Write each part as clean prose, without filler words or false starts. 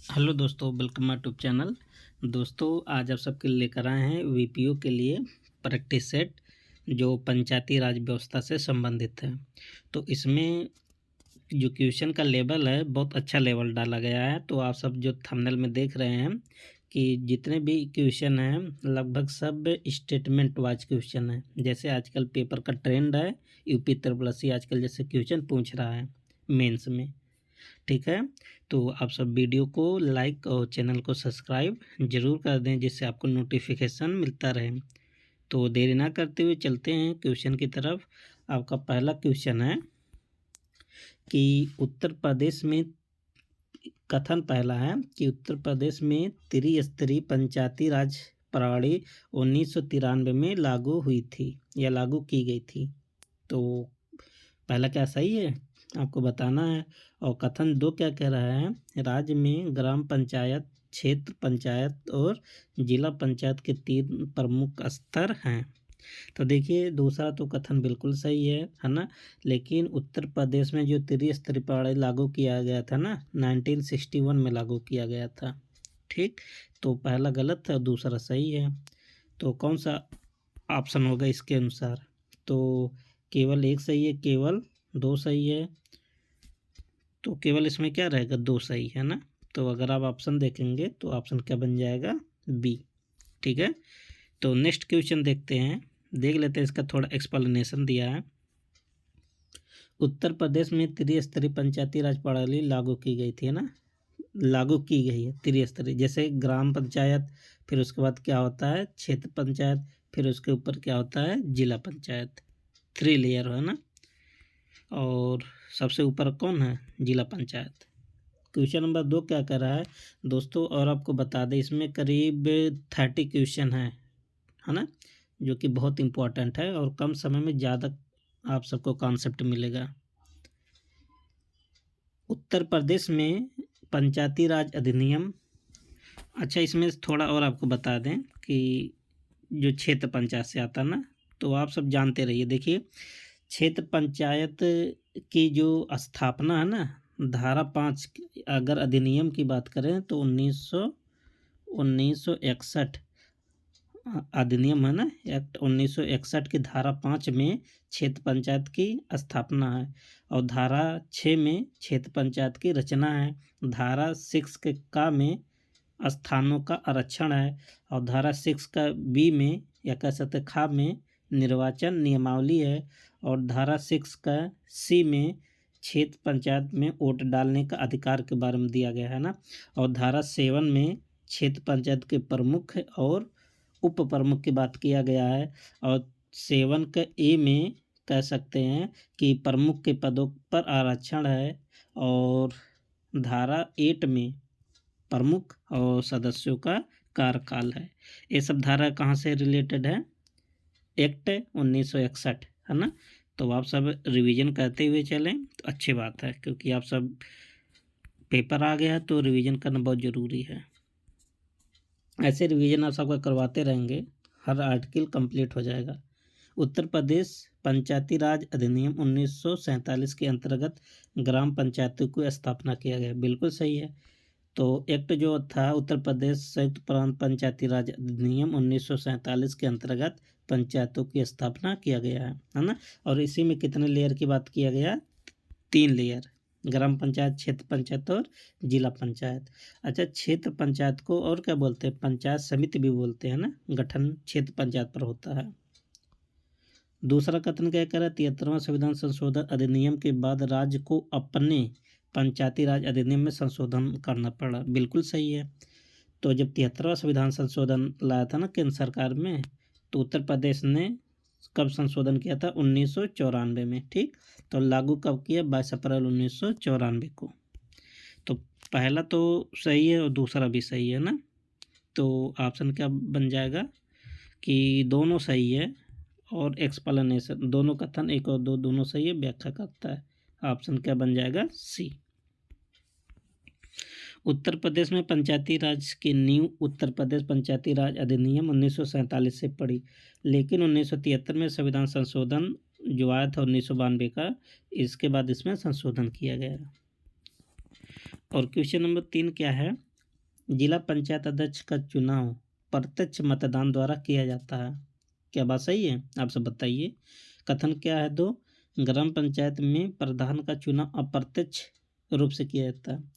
Hello दोस्तों, welcome my YouTube channel. दोस्तों, आज आप सबके लेकर आए हैं वीपीओ के लिए प्रैक्टिस सेट जो पंचायती राज व्यवस्था से संबंधित है। तो इसमें जो क्वेश्चन का लेवल है बहुत अच्छा लेवल डाला गया है। तो आप सब जो थंबनेल में देख रहे हैं कि जितने भी क्वेश्चन हैं लगभग सब स्टेटमेंट वाइज क्वेश्चन है। जैसे आजकल पेपर का ट्रेंड है, यूपी ट्रिपल आजकल जैसे क्वेश्चन पूछ रहा है मेंस में। ठीक है, तो आप सब वीडियो को लाइक और चैनल को सब्सक्राइब ज़रूर कर दें जिससे आपको नोटिफिकेशन मिलता रहे। तो देरी ना करते हुए चलते हैं क्वेश्चन की तरफ। आपका पहला क्वेश्चन है कि उत्तर प्रदेश में कथन पहला है कि उत्तर प्रदेश में त्रिस्तरीय पंचायती राज प्रणाली 1993 में लागू हुई थी या लागू की गई थी। तो पहला क्या सही है आपको बताना है। और कथन दो क्या कह रहा है, राज्य में ग्राम पंचायत, क्षेत्र पंचायत और जिला पंचायत के 3 प्रमुख स्तर हैं। तो देखिए दूसरा तो कथन बिल्कुल सही है ना। लेकिन उत्तर प्रदेश में जो त्रिस्तरीय प्रणाली लागू किया गया था ना 1961 में लागू किया गया था। ठीक, तो पहला गलत है और दूसरा सही है। तो कौन सा ऑप्शन होगा इसके अनुसार? तो केवल एक सही है, केवल दो सही है। तो केवल इसमें क्या रहेगा, दो सही है ना। तो अगर आप ऑप्शन देखेंगे तो ऑप्शन क्या बन जाएगा, बी। ठीक है, तो नेक्स्ट क्वेश्चन देखते हैं, देख लेते हैं। इसका थोड़ा एक्सप्लेनेशन दिया है। उत्तर प्रदेश में त्रिस्तरीय पंचायती राज प्रणाली लागू की गई थी ना, लागू की गई है त्रिस्तरीय। जैसे ग्राम पंचायत, फिर उसके बाद क्या होता है क्षेत्र पंचायत, फिर उसके ऊपर क्या होता है जिला पंचायत। 3 लेयर है ना। और सबसे ऊपर कौन है, जिला पंचायत। क्वेश्चन नंबर 2 क्या कर रहा है दोस्तों, और आपको बता दें इसमें करीब 30 क्वेश्चन है ना, जो कि बहुत इम्पोर्टेंट है और कम समय में ज़्यादा आप सबको कॉन्सेप्ट मिलेगा। उत्तर प्रदेश में पंचायती राज अधिनियम, अच्छा इसमें थोड़ा और आपको बता दें कि जो क्षेत्र पंचायत से आता ना, तो आप सब जानते रहिए। देखिए क्षेत्र पंचायत की जो स्थापना है ना, धारा 5 अगर अधिनियम की बात करें तो 1961 अधिनियम है ना, एक्ट 1961 की धारा 5 में क्षेत्र पंचायत की स्थापना है। और धारा 6 में क्षेत्र पंचायत की रचना है। धारा 6 के का में स्थानों का आरक्षण है। और धारा 6 का बी में या कह सकते खा में निर्वाचन नियमावली है। और धारा 6 का सी में क्षेत्र पंचायत में वोट डालने का अधिकार के बारे में दिया गया है ना। और धारा 7 में क्षेत्र पंचायत के प्रमुख और उप प्रमुख की बात किया गया है। और 7 का ए में कह सकते हैं कि प्रमुख के पदों पर आरक्षण है। और धारा 8 में प्रमुख और सदस्यों का कार्यकाल है। ये सब धारा कहाँ से रिलेटेड है, एक्ट 1961 है ना। तो आप सब रिवीजन करते हुए चलें तो अच्छी बात है, क्योंकि आप सब पेपर आ गया तो रिवीजन करना बहुत ज़रूरी है। ऐसे रिवीजन आप सबका करवाते रहेंगे, हर आर्टिकल कंप्लीट हो जाएगा। उत्तर प्रदेश पंचायती राज अधिनियम 1947 के अंतर्गत ग्राम पंचायतों की स्थापना किया गया, बिल्कुल सही है। तो एक्ट जो था उत्तर प्रदेश संयुक्त प्रांत पंचायती राज अधिनियम 1947 के अंतर्गत पंचायतों की स्थापना किया गया है ना। और इसी में कितने लेयर की बात किया गया, 3 लेयर, ग्राम पंचायत, क्षेत्र पंचायत और जिला पंचायत। अच्छा, क्षेत्र पंचायत को और क्या बोलते हैं, पंचायत समिति भी बोलते हैं ना, गठन क्षेत्र पंचायत पर होता है। दूसरा कथन क्या कह रहा है, 73वां संविधान संशोधन अधिनियम के बाद राज्य को अपने पंचायती राज अधिनियम में संशोधन करना पड़ा, बिल्कुल सही है। तो जब 73वां संविधान संशोधन लाया था ना केंद्र सरकार में, तो उत्तर प्रदेश ने कब संशोधन किया था, 1994 में। ठीक, तो लागू कब किया, 22 अप्रैल 1994 को। तो पहला तो सही है और दूसरा भी सही है ना। तो ऑप्शन क्या बन जाएगा कि दोनों सही है और एक्सप्लेनेशन, दोनों कथन एक और दो दोनों सही है, व्याख्या करता है। ऑप्शन क्या बन जाएगा, सी। उत्तर प्रदेश में पंचायती राज की नींव उत्तर प्रदेश पंचायती राज अधिनियम 1947 से पड़ी, लेकिन 1973 में संविधान संशोधन जो आया था 1992 का, इसके बाद इसमें संशोधन किया गया। और क्वेश्चन नंबर 3 क्या है, जिला पंचायत अध्यक्ष का चुनाव प्रत्यक्ष मतदान द्वारा किया जाता है। क्या बात सही है? आप सब बताइए। कथन क्या है? 2, ग्राम पंचायत में प्रधान का चुनाव अप्रत्यक्ष रूप से किया जाता है।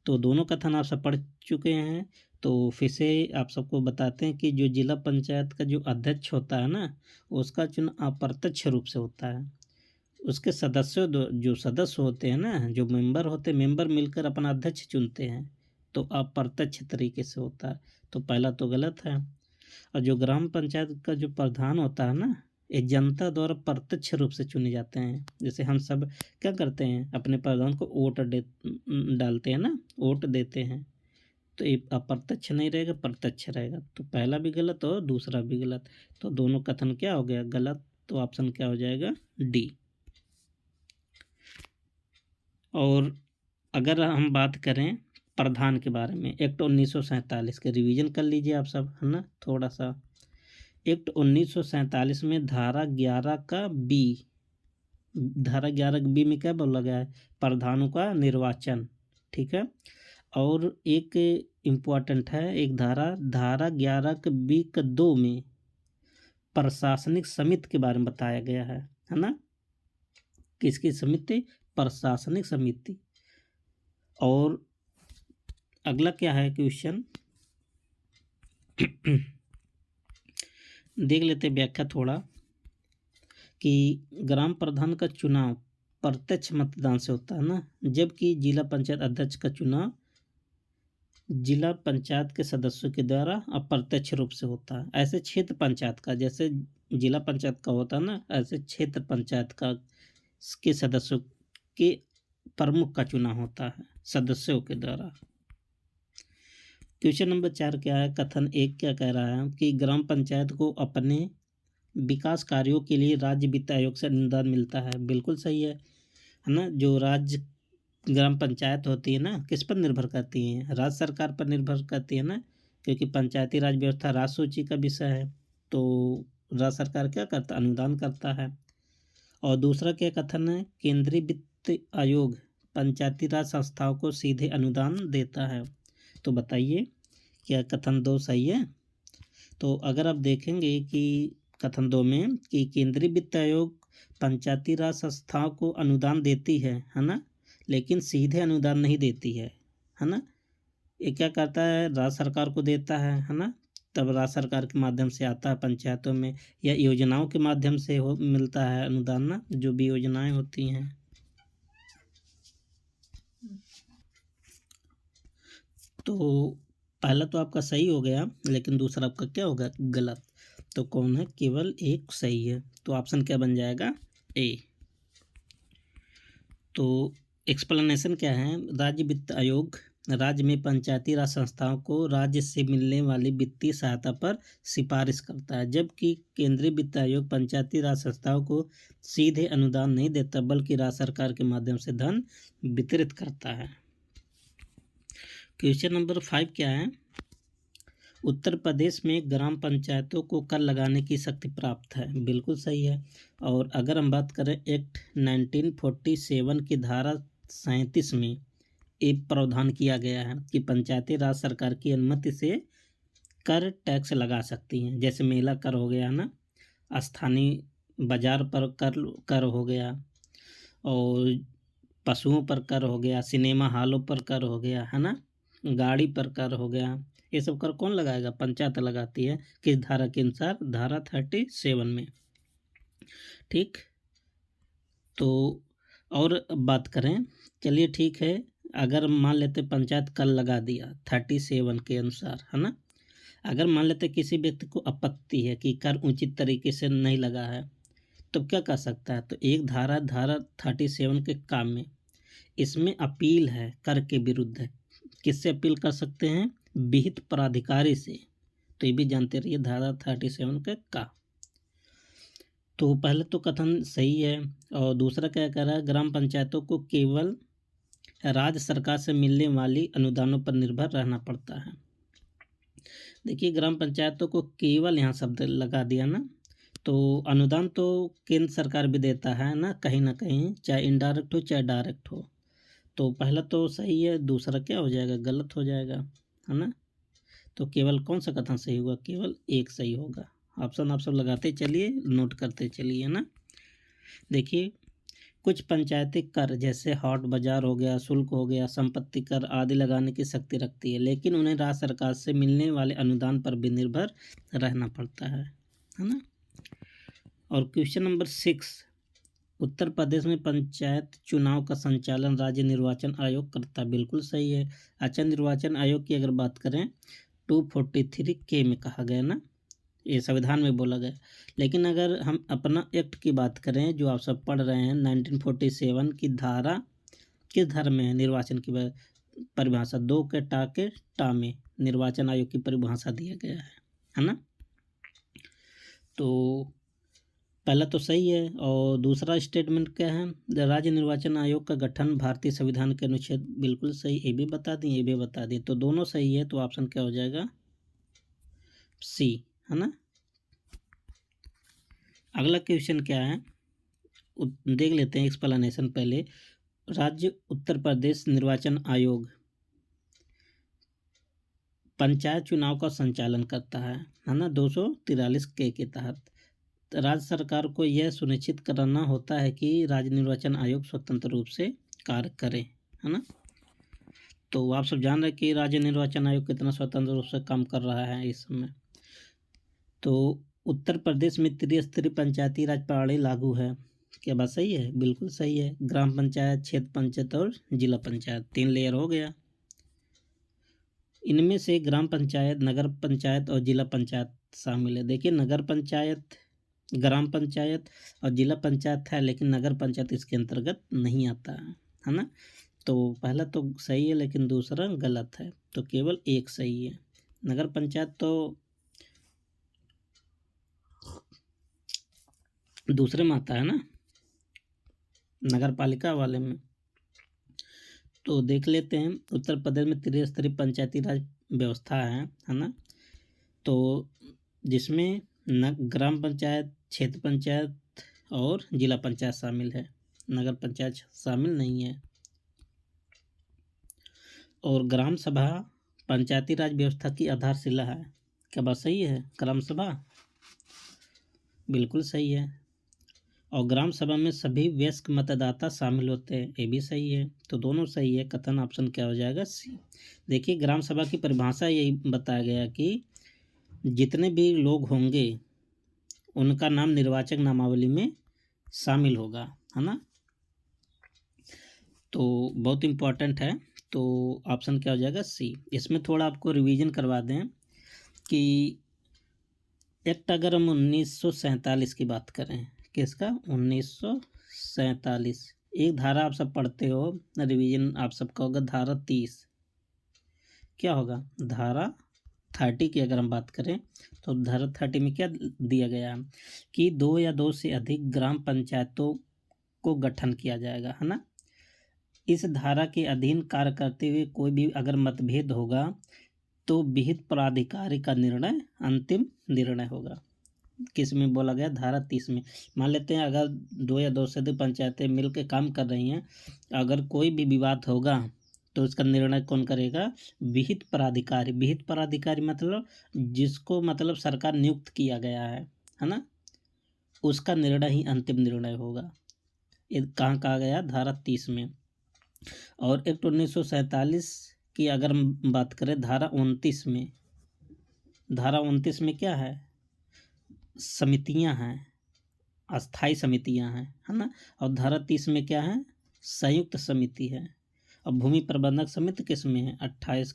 तो दोनों कथन आप सब पढ़ चुके हैं। तो फिर से आप सबको बताते हैं कि जो जिला पंचायत का जो अध्यक्ष होता है ना, उसका चुनाव अप्रत्यक्ष रूप से होता है। उसके जो सदस्य होते हैं ना, जो मेंबर होते हैं, मेंबर मिलकर अपना अध्यक्ष चुनते हैं, तो अप्रत्यक्ष तरीके से होता है। तो पहला तो गलत है। और जो ग्राम पंचायत का जो प्रधान होता है ना, ये जनता द्वारा प्रत्यक्ष रूप से चुने जाते हैं। जैसे हम सब क्या करते हैं, अपने प्रधान को वोट डालते हैं ना, वोट देते हैं। तो ये अप्रत्यक्ष नहीं रहेगा, प्रत्यक्ष रहेगा। तो पहला भी गलत और दूसरा भी गलत। तो दोनों कथन क्या हो गया? गलत। तो ऑप्शन क्या हो जाएगा? डी। और अगर हम बात करें प्रधान के बारे में, एक्ट 1947 के रिवीजन कर लीजिए आप सब, है ना, थोड़ा सा। एक्ट 1947 में धारा 11 का बी में क्या बोला गया है? प्रधानों का निर्वाचन। ठीक है। और एक इम्पॉर्टेंट है, एक धारा 11 के बी के 2 में प्रशासनिक समिति के बारे में बताया गया है ना। किसकी समिति? प्रशासनिक समिति। और अगला क्या है क्वेश्चन, देख लेते व्याख्या थोड़ा, कि ग्राम प्रधान का चुनाव प्रत्यक्ष मतदान से होता है ना, जबकि जिला पंचायत अध्यक्ष का चुनाव जिला पंचायत के सदस्यों के द्वारा अप्रत्यक्ष रूप से होता है। ऐसे क्षेत्र पंचायत का, जैसे जिला पंचायत का होता है ना, ऐसे क्षेत्र पंचायत का के सदस्यों के प्रमुख का चुनाव होता है सदस्यों के द्वारा। क्वेश्चन नंबर 4 क्या है? कथन 1 क्या कह रहा है कि ग्राम पंचायत को अपने विकास कार्यों के लिए राज्य वित्त आयोग से अनुदान मिलता है। बिल्कुल सही है ना। जो राज्य ग्राम पंचायत होती है ना, किस पर निर्भर करती है? राज्य सरकार पर निर्भर करती है ना, क्योंकि पंचायती राज व्यवस्था राज्य सूची का विषय है। तो राज्य सरकार क्या करता? अनुदान करता है। और दूसरा क्या कथन है? केंद्रीय वित्त आयोग पंचायती राज संस्थाओं को सीधे अनुदान देता है। तो बताइए क्या कथन 2 सही है? तो अगर आप देखेंगे कि कथन 2 में कि केंद्रीय वित्त आयोग पंचायती राज संस्थाओं को अनुदान देती है ना, लेकिन सीधे अनुदान नहीं देती है ना। ये क्या करता है? राज्य सरकार को देता है ना, तब राज्य सरकार के माध्यम से आता है पंचायतों में, या योजनाओं के माध्यम से मिलता है अनुदान ना, जो भी योजनाएं होती हैं। तो पहला तो आपका सही हो गया, लेकिन दूसरा आपका क्या होगा? गलत। तो कौन है? केवल एक सही है। तो ऑप्शन क्या बन जाएगा? ए। तो एक्सप्लेनेशन क्या है? राज्य वित्त आयोग राज्य में पंचायती राज संस्थाओं को राज्य से मिलने वाली वित्तीय सहायता पर सिफारिश करता है, जबकि केंद्रीय वित्त आयोग पंचायती राज संस्थाओं को सीधे अनुदान नहीं देता, बल्कि राज्य सरकार के माध्यम से धन वितरित करता है। क्वेश्चन नंबर 5 क्या है? उत्तर प्रदेश में ग्राम पंचायतों को कर लगाने की शक्ति प्राप्त है। बिल्कुल सही है। और अगर हम बात करें एक्ट 1947 की धारा 37 में एक प्रावधान किया गया है कि पंचायती राज सरकार की अनुमति से कर टैक्स लगा सकती हैं। जैसे मेला कर हो गया ना, स्थानीय बाजार पर कर हो गया, और पशुओं पर कर हो गया, सिनेमा हॉलों पर कर हो गया, है ना, गाड़ी पर कर हो गया। ये सब कर कौन लगाएगा? पंचायत लगाती है। किस धारा के अनुसार? धारा 37 में। ठीक। तो और बात करें, चलिए ठीक है, अगर मान लेते पंचायत कर लगा दिया 37 के अनुसार, है ना, अगर मान लेते किसी व्यक्ति को आपत्ति है कि कर उचित तरीके से नहीं लगा है, तो क्या कर सकता है? तो एक धारा 37 के काम में इसमें अपील है, कर के विरुद्ध है। किससे अपील कर सकते हैं? विहित प्राधिकारी से। तो ये भी जानते रहिए धारा 37 का। तो पहले तो कथन सही है। और दूसरा क्या कह रहा है? ग्राम पंचायतों को केवल राज्य सरकार से मिलने वाली अनुदानों पर निर्भर रहना पड़ता है। देखिए, ग्राम पंचायतों को केवल यहाँ शब्द लगा दिया ना, तो अनुदान तो केंद्र सरकार भी देता है ना कहीं, चाहे इनडायरेक्ट हो चाहे डायरेक्ट हो। तो पहला तो सही है, दूसरा क्या हो जाएगा? गलत हो जाएगा, है ना। तो केवल कौन सा कथन सही होगा? केवल एक सही होगा। ऑप्शन आप सब लगाते चलिए, नोट करते चलिए ना। देखिए, कुछ पंचायती कर जैसे हाट बाजार हो गया, शुल्क हो गया, संपत्ति कर आदि लगाने की शक्ति रखती है, लेकिन उन्हें राज्य सरकार से मिलने वाले अनुदान पर भी निर्भर रहना पड़ता है ना। और क्वेश्चन नंबर 6, उत्तर प्रदेश में पंचायत चुनाव का संचालन राज्य निर्वाचन आयोग करता है। बिल्कुल सही है। अच्छा, निर्वाचन आयोग की अगर बात करें 243 के में कहा गया ना, ये संविधान में बोला गया। लेकिन अगर हम अपना एक्ट की बात करें जो आप सब पढ़ रहे हैं 1947 की धारा, किस धारा में है निर्वाचन की परिभाषा? 2 के टा में निर्वाचन आयोग की परिभाषा दिया गया है ना। तो पहला तो सही है। और दूसरा स्टेटमेंट क्या है? राज्य निर्वाचन आयोग का गठन भारतीय संविधान के अनुच्छेद, बिल्कुल सही, ये भी बता दें, ये भी बता दें, तो दोनों सही है। तो ऑप्शन क्या हो जाएगा? सी, है ना। अगला क्वेश्चन क्या है देख लेते हैं एक्सप्लेनेशन पहले। राज्य उत्तर प्रदेश निर्वाचन आयोग पंचायत चुनाव का संचालन करता है ना, 243 के तहत। राज्य सरकार को यह सुनिश्चित करना होता है कि राज्य निर्वाचन आयोग स्वतंत्र रूप से कार्य करे, है ना। तो आप सब जान रहे हैं कि राज्य निर्वाचन आयोग कितना स्वतंत्र रूप से काम कर रहा है इस समय। तो उत्तर प्रदेश में त्रिस्तरीय पंचायती राज प्रणाली लागू है। क्या बात सही है? बिल्कुल सही है। ग्राम पंचायत, क्षेत्र पंचायत और जिला पंचायत, 3 लेयर हो गया। इनमें से ग्राम पंचायत, नगर पंचायत और जिला पंचायत शामिल है। देखिए, नगर पंचायत, ग्राम पंचायत और जिला पंचायत है, लेकिन नगर पंचायत इसके अंतर्गत नहीं आता है ना। तो पहला तो सही है, लेकिन दूसरा गलत है। तो केवल एक सही है। नगर पंचायत तो दूसरे में आता है ना, नगर पालिका वाले में। तो देख लेते हैं, उत्तर प्रदेश में त्रिस्तरीय पंचायती राज व्यवस्था है ना। तो जिसमें ग्राम पंचायत, क्षेत्र पंचायत और जिला पंचायत शामिल है, नगर पंचायत शामिल नहीं है। और ग्राम सभा पंचायती राज व्यवस्था की आधारशिला है। क्या बात सही है? ग्राम सभा बिल्कुल सही है। और ग्राम सभा में सभी वयस्क मतदाता शामिल होते हैं, ये भी सही है। तो दोनों सही है। कथन ऑप्शन क्या हो जाएगा? सी। देखिए, ग्राम सभा की परिभाषा यही बताया गया कि जितने भी लोग होंगे उनका नाम निर्वाचक नामावली में शामिल होगा, है ना। तो बहुत इम्पोर्टेंट है। तो ऑप्शन क्या हो जाएगा? सी। इसमें थोड़ा आपको रिवीजन करवा दें कि एक्ट अगर हम 1947 की बात करें, किसका? 1947। एक धारा आप सब पढ़ते हो, रिवीजन आप सबका होगा, धारा 30। क्या होगा? धारा 30 की अगर हम बात करें तो धारा 30 में क्या दिया गया कि 2 या 2 से अधिक ग्राम पंचायतों को गठन किया जाएगा, है ना। इस धारा के अधीन कार्य करते हुए कोई भी अगर मतभेद होगा तो विहित प्राधिकारी का निर्णय अंतिम निर्णय होगा। किस में बोला गया? धारा 30 में। मान लेते हैं अगर 2 या 2 से अधिक पंचायतें मिलकर काम कर रही हैं, अगर कोई भी विवाद होगा तो इसका निर्णय कौन करेगा? विहित प्राधिकारी। विहित प्राधिकारी मतलब जिसको मतलब सरकार नियुक्त किया गया है ना, उसका निर्णय ही अंतिम निर्णय होगा। ये कहाँ कहा गया? धारा 30 में। और एक्ट 1947 की अगर हम बात करें धारा 29 में, धारा 29 में क्या है? समितियां हैं, अस्थाई समितियां हैं, है ना। और धारा 30 में क्या है? संयुक्त समिति है। और भूमि प्रबंधक समिति किस में है? 28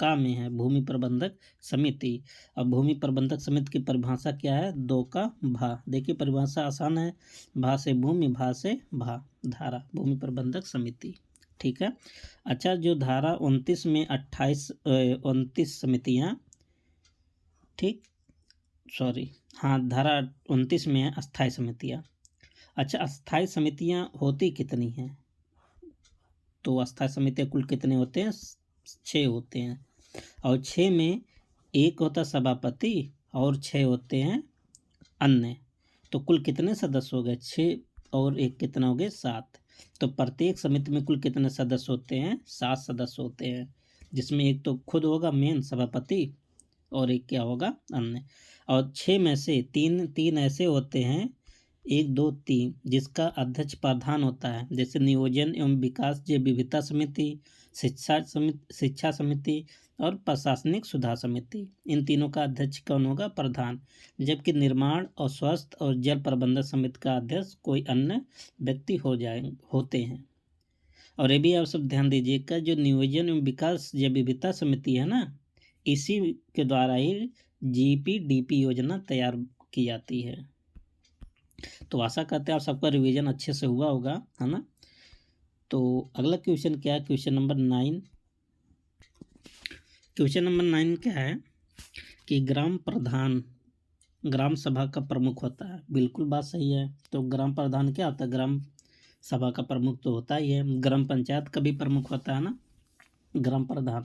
का में है, भूमि प्रबंधक समिति। और भूमि प्रबंधक समिति की परिभाषा क्या है? 2 का भा। देखिए, परिभाषा आसान है, भा से भूमि, भा से भा, धारा, भूमि प्रबंधक समिति। ठीक है। अच्छा, जो धारा 29 में 29 समितियां, ठीक, सॉरी, हाँ, धारा 29 में है अस्थाई समितियां। अच्छा, अस्थाई समितियां होती कितनी हैं? तो अस्थाई समितियां कुल कितने होते हैं? 6 होते हैं। और 6 में एक होता सभापति और 6 होते हैं अन्य। तो कुल कितने सदस्य हो गए? 6 और 1 कितना हो गए? 7। तो प्रत्येक समिति में कुल कितने सदस्य होते हैं? 7 सदस्य होते हैं। जिसमें एक तो खुद होगा मेन सभापति और एक क्या होगा अन्य। और 6 में से तीन ऐसे होते हैं, 1 2 3, जिसका अध्यक्ष प्रधान होता है, जैसे नियोजन एवं विकास जैव विविधता समिति, शिक्षा समिति और प्रशासनिक सुधार समिति। इन तीनों का अध्यक्ष कौन होगा? प्रधान। जबकि निर्माण और स्वास्थ्य और जल प्रबंधन समिति का अध्यक्ष कोई अन्य व्यक्ति होते हैं। और ये भी आप सब ध्यान दीजिएगा, जो नियोजन एवं विकास जैव विविधता समिति है ना, इसी के द्वारा ही GPDP योजना तैयार की जाती है। तो आशा करते हैं आप सबका रिवीजन अच्छे से हुआ होगा, है ना। तो अगला क्वेश्चन क्या है? Question number 9। क्वेश्चन नंबर 9 क्या है कि ग्राम प्रधान ग्राम सभा का प्रमुख होता है। बिल्कुल बात सही है। तो ग्राम प्रधान क्या होता है? ग्राम सभा का प्रमुख तो होता ही है। ग्राम पंचायत का भी प्रमुख होता है ना ग्राम प्रधान।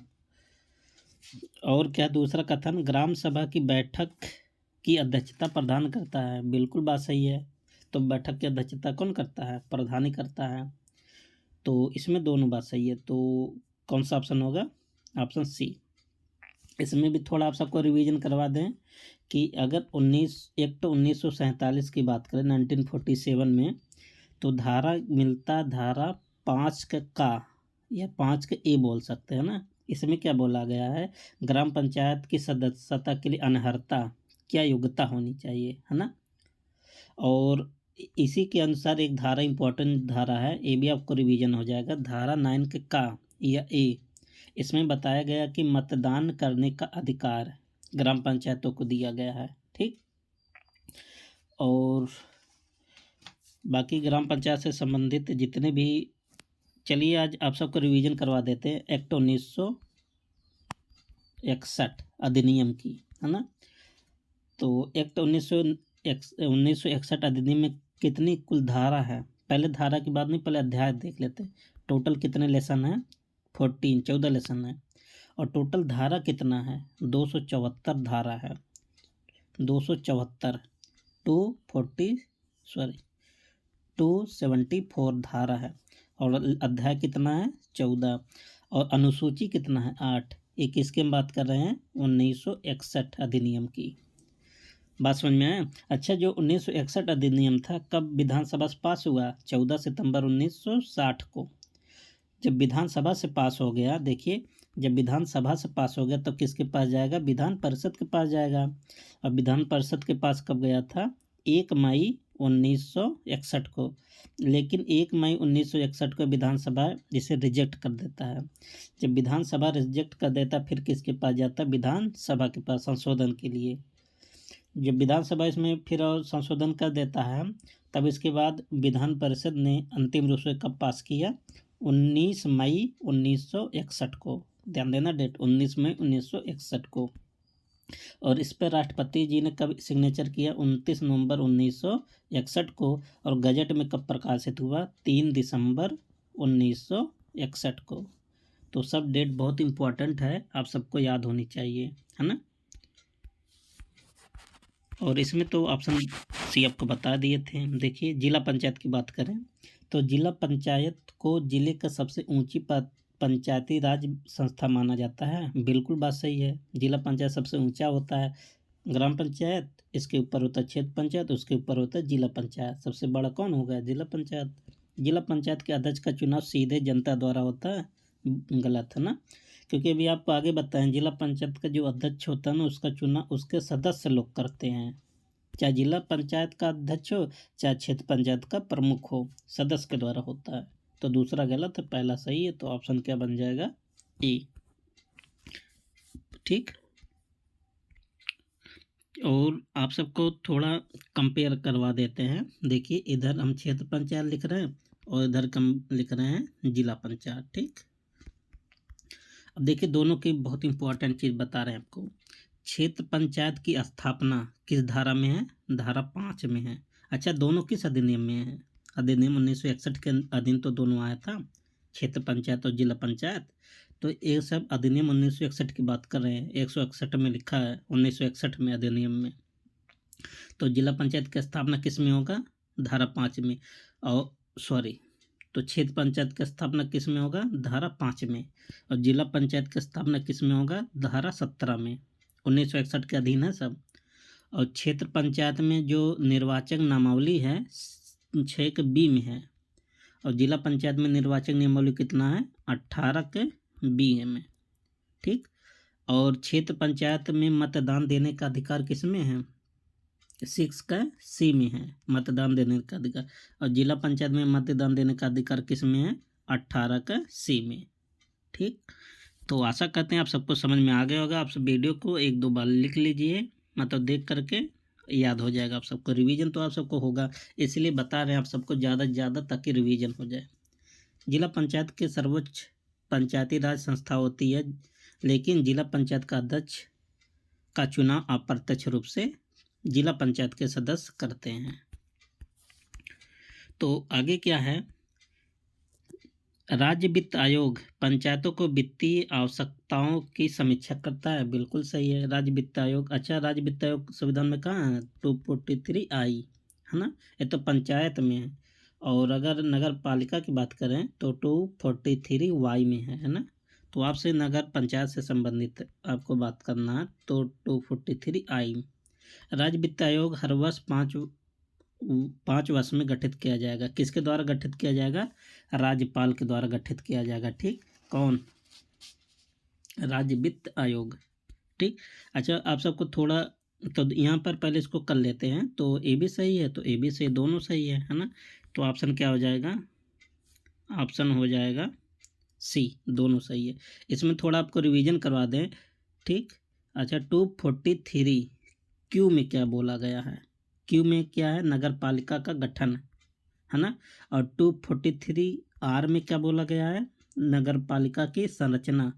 और क्या दूसरा कथन? ग्राम सभा की बैठक की अध्यक्षता प्रधान करता है। बिल्कुल बात सही है। तो बैठक की अध्यक्षता कौन करता है? प्रधान ही करता है। तो इसमें दोनों बात सही है। तो कौन सा ऑप्शन होगा? Option C. इसमें भी थोड़ा आप सबको रिवीजन करवा दें कि अगर 1947 की बात करें, 1947 में, तो धारा मिलता धारा 5 का या 5 के ए बोल सकते हैं ना। इसमें क्या बोला गया है? ग्राम पंचायत की सदस्यता के लिए अनर्हता क्या योग्यता होनी चाहिए, है ना। और इसी के अनुसार एक धारा इंपॉर्टेंट धारा है, ये भी आपको रिवीजन हो जाएगा। धारा 9 के का या ए, इसमें बताया गया कि मतदान करने का अधिकार ग्राम पंचायतों को दिया गया है। ठीक। और बाकी ग्राम पंचायत से संबंधित जितने भी, चलिए आज आप सबको रिवीजन करवा देते हैं एक्ट 1961 अधिनियम की, है ना। तो एक्ट 1961 अधिनियम में कितनी कुल धारा है? पहले धारा की बात नहीं, पहले अध्याय देख लेते हैं। टोटल कितने लेसन है? 14 लेसन है। और टोटल धारा कितना है? 274 धारा है। 274 274 धारा है। और अध्याय कितना है? 14। और अनुसूची कितना है? 8। ये किसके हम बात कर रहे हैं? 1961 अधिनियम की। बात समझ में आया? अच्छा, जो 1961 अधिनियम था कब विधानसभा से पास हुआ? 14 सितंबर 1960 को। जब विधानसभा से पास हो गया, देखिए, जब विधानसभा से पास हो गया तब किसके पास जाएगा? विधान परिषद के पास जाएगा। अब विधान परिषद के पास कब गया था? 1 मई 1961 को। लेकिन 1 मई 1961 को विधानसभा इसे रिजेक्ट कर देता है। जब विधानसभा रिजेक्ट कर देता, फिर किसके पास जाता? विधानसभा के पास संशोधन के लिए। जब विधानसभा इसमें फिर और संशोधन कर देता है, तब इसके बाद विधान परिषद ने अंतिम रूप से कब पास किया? 19 मई 1961 को। ध्यान देना डेट, 19 मई 1961 को। और इस पर राष्ट्रपति जी ने कब सिग्नेचर किया? 29 नवंबर 1961 को। और गजट में कब प्रकाशित हुआ? 3 दिसंबर 1961 को। तो सब डेट बहुत इम्पोर्टेंट है, आप सबको याद होनी चाहिए, है ना। और इसमें तो ऑप्शन सी आपको बता दिए थे। देखिए, जिला पंचायत की बात करें तो जिला पंचायत को जिले का सबसे ऊंची पंचायती राज संस्था माना जाता है। बिल्कुल बात सही है। जिला पंचायत सबसे ऊंचा होता है। ग्राम पंचायत, इसके ऊपर होता है क्षेत्र पंचायत, उसके ऊपर होता है जिला पंचायत। सबसे बड़ा कौन होगा? जिला पंचायत। जिला पंचायत के अध्यक्ष का चुनाव सीधे जनता द्वारा होता है। गलत है ना, क्योंकि अभी आपको आगे बताएं, जिला पंचायत का जो अध्यक्ष होता है ना, उसका चुनाव उसके सदस्य लोग करते हैं। चाहे जिला पंचायत का अध्यक्ष हो, चाहे क्षेत्र पंचायत का प्रमुख हो, सदस्य के द्वारा होता है। तो दूसरा गलत है, पहला सही है। तो ऑप्शन क्या बन जाएगा? ए। ठीक। और आप सबको थोड़ा कंपेयर करवा देते हैं। देखिए, इधर हम क्षेत्र पंचायत लिख रहे हैं और इधर हम लिख रहे हैं जिला पंचायत। ठीक। अब देखिए, दोनों की बहुत इंपॉर्टेंट चीज़ बता रहे हैं आपको। क्षेत्र पंचायत की स्थापना किस धारा में है? धारा 5 में है। अच्छा, दोनों किस अधिनियम में है? अधिनियम 1961 के अधीन तो दोनों आया था, क्षेत्र पंचायत और जिला पंचायत। तो ये सब अधिनियम 1961 की बात कर रहे हैं। 161 में लिखा है, 1961 में अधिनियम में। तो जिला पंचायत की स्थापना किस में होगा? धारा 5 में। और सॉरी, तो तो क्षेत्र पंचायत की स्थापना किस में होगा? धारा 5 में। और जिला पंचायत की स्थापना किस में होगा? धारा 17 में। 1961 के अधीन है सब। और क्षेत्र पंचायत में जो निर्वाचक नामावली है 6 के बी में है। और जिला पंचायत में निर्वाचक नियमावली कितना है? 18 के बी में। ठीक। और क्षेत्र पंचायत में मतदान देने का अधिकार किस में है? 6 का सी में है मतदान देने का अधिकार। और जिला पंचायत में मतदान देने का अधिकार किस में है? 18 का सी में। ठीक। तो आशा करते हैं आप सबको समझ में आ गया होगा। आप सब वीडियो को 1-2 बार लिख लीजिए, मतलब देख करके याद हो जाएगा आप सबको। रिवीजन तो आप सबको होगा, इसलिए बता रहे हैं आप सबको ज़्यादा से ज़्यादा, ताकि रिवीजन हो जाए। जिला पंचायत के सर्वोच्च पंचायती राज संस्था होती है, लेकिन जिला पंचायत का अध्यक्ष का चुनाव अप्रत्यक्ष रूप से जिला पंचायत के सदस्य करते हैं। तो आगे क्या है? राज्य वित्त आयोग पंचायतों को वित्तीय आवश्यकताओं की समीक्षा करता है। बिल्कुल सही है, राज्य वित्त आयोग। अच्छा, राज्य वित्त आयोग संविधान में कहाँ है? 243 आई है ना, ये तो पंचायत में है। और अगर नगर पालिका की बात करें तो 243 वाई में है ना। तो आपसे नगर पंचायत से संबंधित आपको बात करना है तो 243 आई। राज्य वित्त आयोग हर वर्ष 5 वर्ष में गठित किया जाएगा। किसके द्वारा गठित किया जाएगा? राज्यपाल के द्वारा गठित किया जाएगा। ठीक। कौन? राज्य वित्त आयोग। ठीक। अच्छा, आप सबको थोड़ा तो यहाँ पर पहले इसको कर लेते हैं। तो ए भी सही है, तो ए भी सही, दोनों सही है ना। तो ऑप्शन क्या हो जाएगा? ऑप्शन हो जाएगा सी, दोनों सही है। इसमें थोड़ा आपको रिवीजन करवा दें। ठीक। अच्छा, 243 क्यू में क्या बोला गया है? क्यू में क्या है? नगर पालिका का गठन है ना। और 243 आर में क्या बोला गया है? नगर पालिका की संरचना।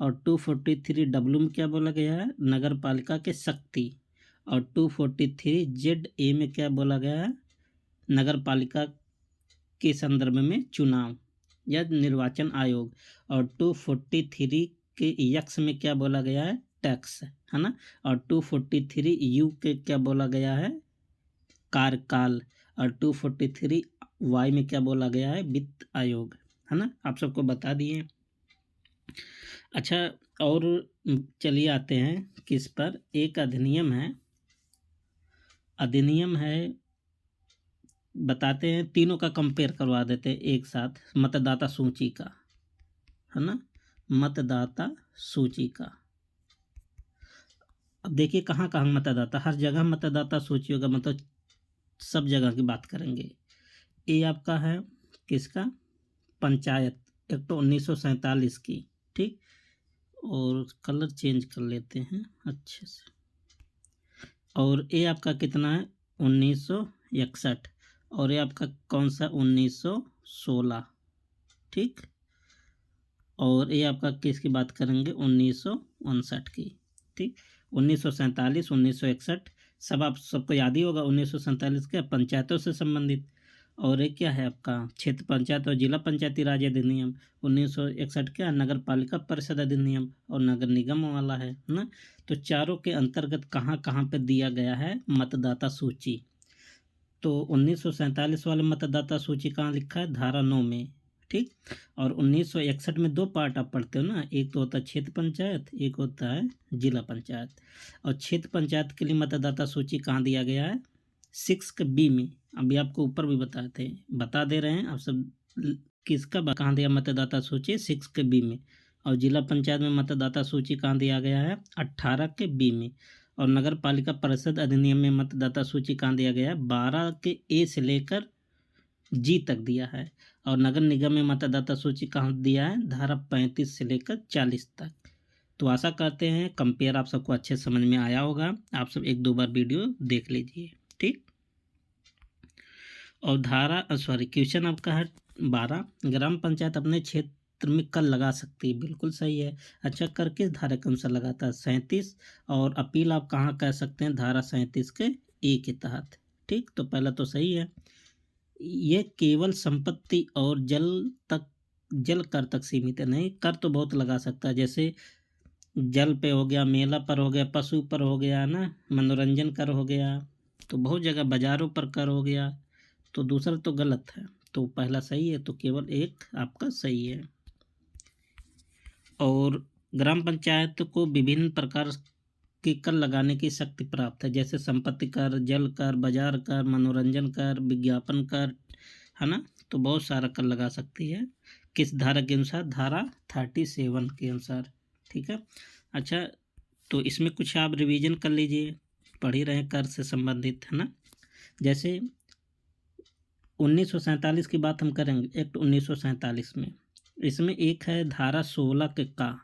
और 243 डब्ल्यू में क्या बोला गया है? नगर पालिका के शक्ति। और 243 जेड ए में क्या बोला गया है? नगर पालिका के संदर्भ में चुनाव या निर्वाचन आयोग। और 243 के यक्स में क्या बोला गया है? टैक्स है ना। और 243 यू के क्या बोला गया है? कार्यकाल। और 243 वाई में क्या बोला गया है? वित्त आयोग है ना। आप सबको बता दिए। अच्छा, और चलिए आते हैं किस पर? एक अधिनियम है, बताते हैं, तीनों का कंपेयर करवा देते हैं एक साथ। मतदाता सूची का है ना, मतदाता सूची का। अब देखिए कहाँ कहाँ मतदाता, हर जगह मतदाता सूची होगा, मतलब सब जगह की बात करेंगे। ये आपका है किसका? पंचायत एक्ट 1947 की। ठीक। और कलर चेंज कर लेते हैं अच्छे से। और ये आपका कितना है? 1961। और ये आपका कौन सा? 1916। ठीक। और ये आपका किसकी बात करेंगे? 1959 की। ठीक। 1947, 1961 सब आप सबको याद ही होगा। 1947 के पंचायतों से संबंधित। और एक क्या है आपका? क्षेत्र पंचायत और जिला पंचायती राज अधिनियम। 1961 क्या? नगर पालिका परिषद अधिनियम और नगर निगम वाला है ना। तो चारों के अंतर्गत कहाँ कहाँ पे दिया गया है मतदाता सूची? तो 1947 वाले मतदाता सूची कहाँ लिखा है? धारा 9 में। ठीक। और 1961 में 2 पार्ट आप पढ़ते हो ना, एक तो होता है क्षेत्र पंचायत, एक होता है जिला पंचायत। और क्षेत्र पंचायत के लिए मतदाता सूची कहाँ दिया गया है? 6 के बी में। अभी आपको ऊपर भी बता दे रहे हैं आप सब। किसका कहाँ दिया मतदाता सूची? 6 के बी में। और जिला पंचायत में मतदाता सूची कहाँ दिया गया है? 18 के बी में। और नगर पालिका परिषद अधिनियम में मतदाता सूची कहाँ दिया गया है? 12 के ए से लेकर जी तक दिया है। और नगर निगम में मतदाता सूची कहाँ दिया है? धारा 35 से लेकर 40 तक। तो आशा करते हैं कंपेयर आप सबको अच्छे समझ में आया होगा। आप सब 1-2 बार वीडियो देख लीजिए। ठीक। और क्वेश्चन आपका है 12, ग्राम पंचायत अपने क्षेत्र में कर लगा सकती है। बिल्कुल सही है। अच्छा, कर किस धारा के अनुसार लगाता है? 37। और अपील आप कहाँ कर सकते हैं? धारा 37 के ए के तहत। ठीक। तो पहला तो सही है। ये केवल संपत्ति और जल कर तक सीमित है। नहीं, कर तो बहुत लगा सकता है, जैसे जल पे हो गया, मेला पर हो गया, पशु पर हो गया ना, मनोरंजन कर हो गया, तो बहुत जगह बाजारों पर कर हो गया। तो दूसरा तो गलत है। तो पहला सही है, तो केवल एक आपका सही है। और ग्राम पंचायत को विभिन्न प्रकार की कर लगाने की शक्ति प्राप्त है, जैसे संपत्ति कर, जल कर, बाजार कर, मनोरंजन कर, विज्ञापन कर, है ना। तो बहुत सारा कर लगा सकती है। किस धारा के अनुसार? धारा 37 के अनुसार। ठीक है। अच्छा, तो इसमें कुछ आप रिवीजन कर लीजिए, पढ़ ही रहे कर से संबंधित, है ना। जैसे 1947 की बात हम करेंगे, एक्ट 1947 में, इसमें एक है धारा 16 के का।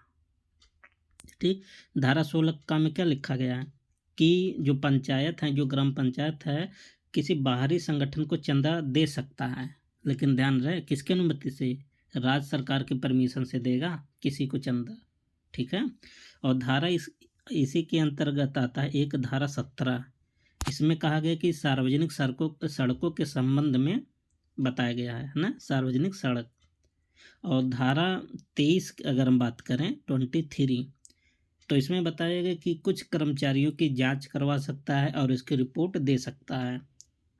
ठीक, धारा 16 का में क्या लिखा गया है कि जो पंचायत है, जो ग्राम पंचायत है, किसी बाहरी संगठन को चंदा दे सकता है, लेकिन ध्यान रहे किसकी अनुमति से? राज्य सरकार की परमिशन से देगा किसी को चंदा। ठीक है। और धारा इसी के अंतर्गत आता है एक धारा 17। इसमें कहा गया कि सार्वजनिक सड़कों के संबंध में बताया गया है ना, सार्वजनिक सड़क। और धारा 23 अगर हम बात करें 23, तो इसमें बताया गया कि कुछ कर्मचारियों की जांच करवा सकता है और इसकी रिपोर्ट दे सकता है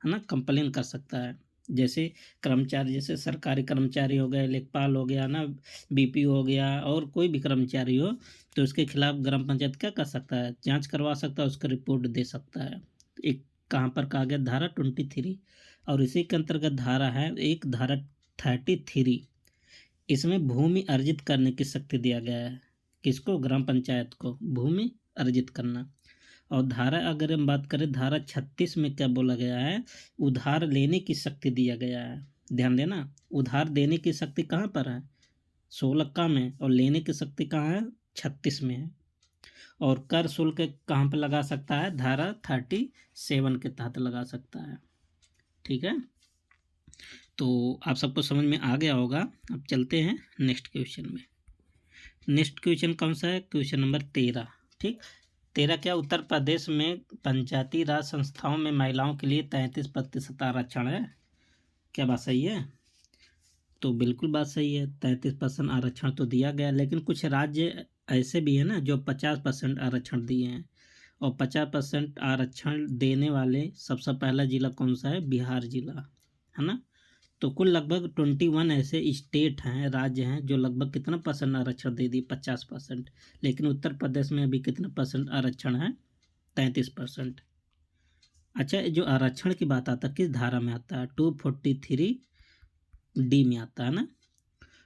ना, कंप्लेन कर सकता है। जैसे कर्मचारी, जैसे सरकारी कर्मचारी हो गए, लेखपाल हो गया ना, बीपीओ हो गया, और कोई भी कर्मचारी हो, तो उसके खिलाफ ग्राम पंचायत क्या कर सकता है? जांच करवा सकता है, उसका रिपोर्ट दे सकता है। एक कहाँ पर कहा गया? धारा 23। और इसी के अंतर्गत धारा है एक धारा 33। इसमें भूमि अर्जित करने की शक्ति दिया गया है। किसको? ग्राम पंचायत को भूमि अर्जित करना। और धारा अगर हम बात करें धारा 36 में क्या बोला गया है? उधार लेने की शक्ति दिया गया है। ध्यान देना, उधार देने की शक्ति कहाँ पर है? 16 का में, और लेने की शक्ति कहाँ है? 36 में है। और कर शुल्क कहाँ पर लगा सकता है? धारा 37 के तहत लगा सकता है। ठीक है, तो आप सबको समझ में आ गया होगा। अब चलते हैं नेक्स्ट क्वेश्चन में। नेक्स्ट क्वेश्चन कौन सा है? Question number 13। ठीक, 13 क्या? उत्तर प्रदेश में पंचायती राज संस्थाओं में महिलाओं के लिए 33% आरक्षण है। क्या बात सही है? तो बिल्कुल बात सही है, 33% आरक्षण तो दिया गया, लेकिन कुछ राज्य ऐसे भी हैं ना जो 50% आरक्षण दिए हैं। और 50% आरक्षण देने वाले सबसे पहला जिला कौन सा है? बिहार जिला, है ना। तो कुल लगभग 21 ऐसे स्टेट हैं, राज्य हैं, जो लगभग कितना परसेंट आरक्षण दे दी? 50%। लेकिन उत्तर प्रदेश में अभी कितना परसेंट आरक्षण है? 33%। अच्छा, जो आरक्षण की बात आता है किस धारा में आता है? 243D में आता है ना।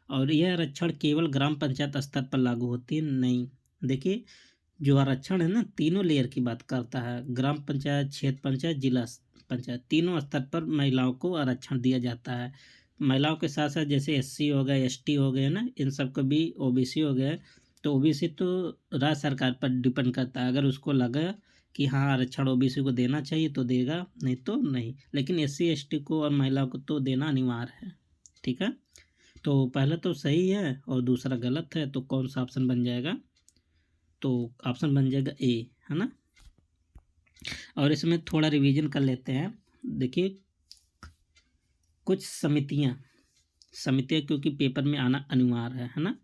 और यह आरक्षण केवल ग्राम पंचायत स्तर पर लागू होती है? नहीं। देखिए, जो आरक्षण है ना, तीनों लेयर की बात करता है। ग्राम पंचायत, क्षेत्र पंचायत, जिला पंचायत, तीनों स्तर पर महिलाओं को आरक्षण दिया जाता है। महिलाओं के साथ साथ जैसे एससी हो गए, एसटी हो गए ना, इन सब को भी, ओबीसी हो गए, तो ओबीसी तो राज्य सरकार पर डिपेंड करता है। अगर उसको लगा कि हाँ आरक्षण ओबीसी को देना चाहिए तो देगा, नहीं तो नहीं। लेकिन एससी एसटी को और महिलाओं को तो देना अनिवार्य है। ठीक है, तो पहला तो सही है और दूसरा गलत है, तो कौन सा ऑप्शन बन जाएगा? तो ऑप्शन बन जाएगा ए, है ना। और इसमें थोड़ा रिवीजन कर लेते हैं। देखिए, कुछ समितियां क्योंकि पेपर में आना अनिवार्य है ना।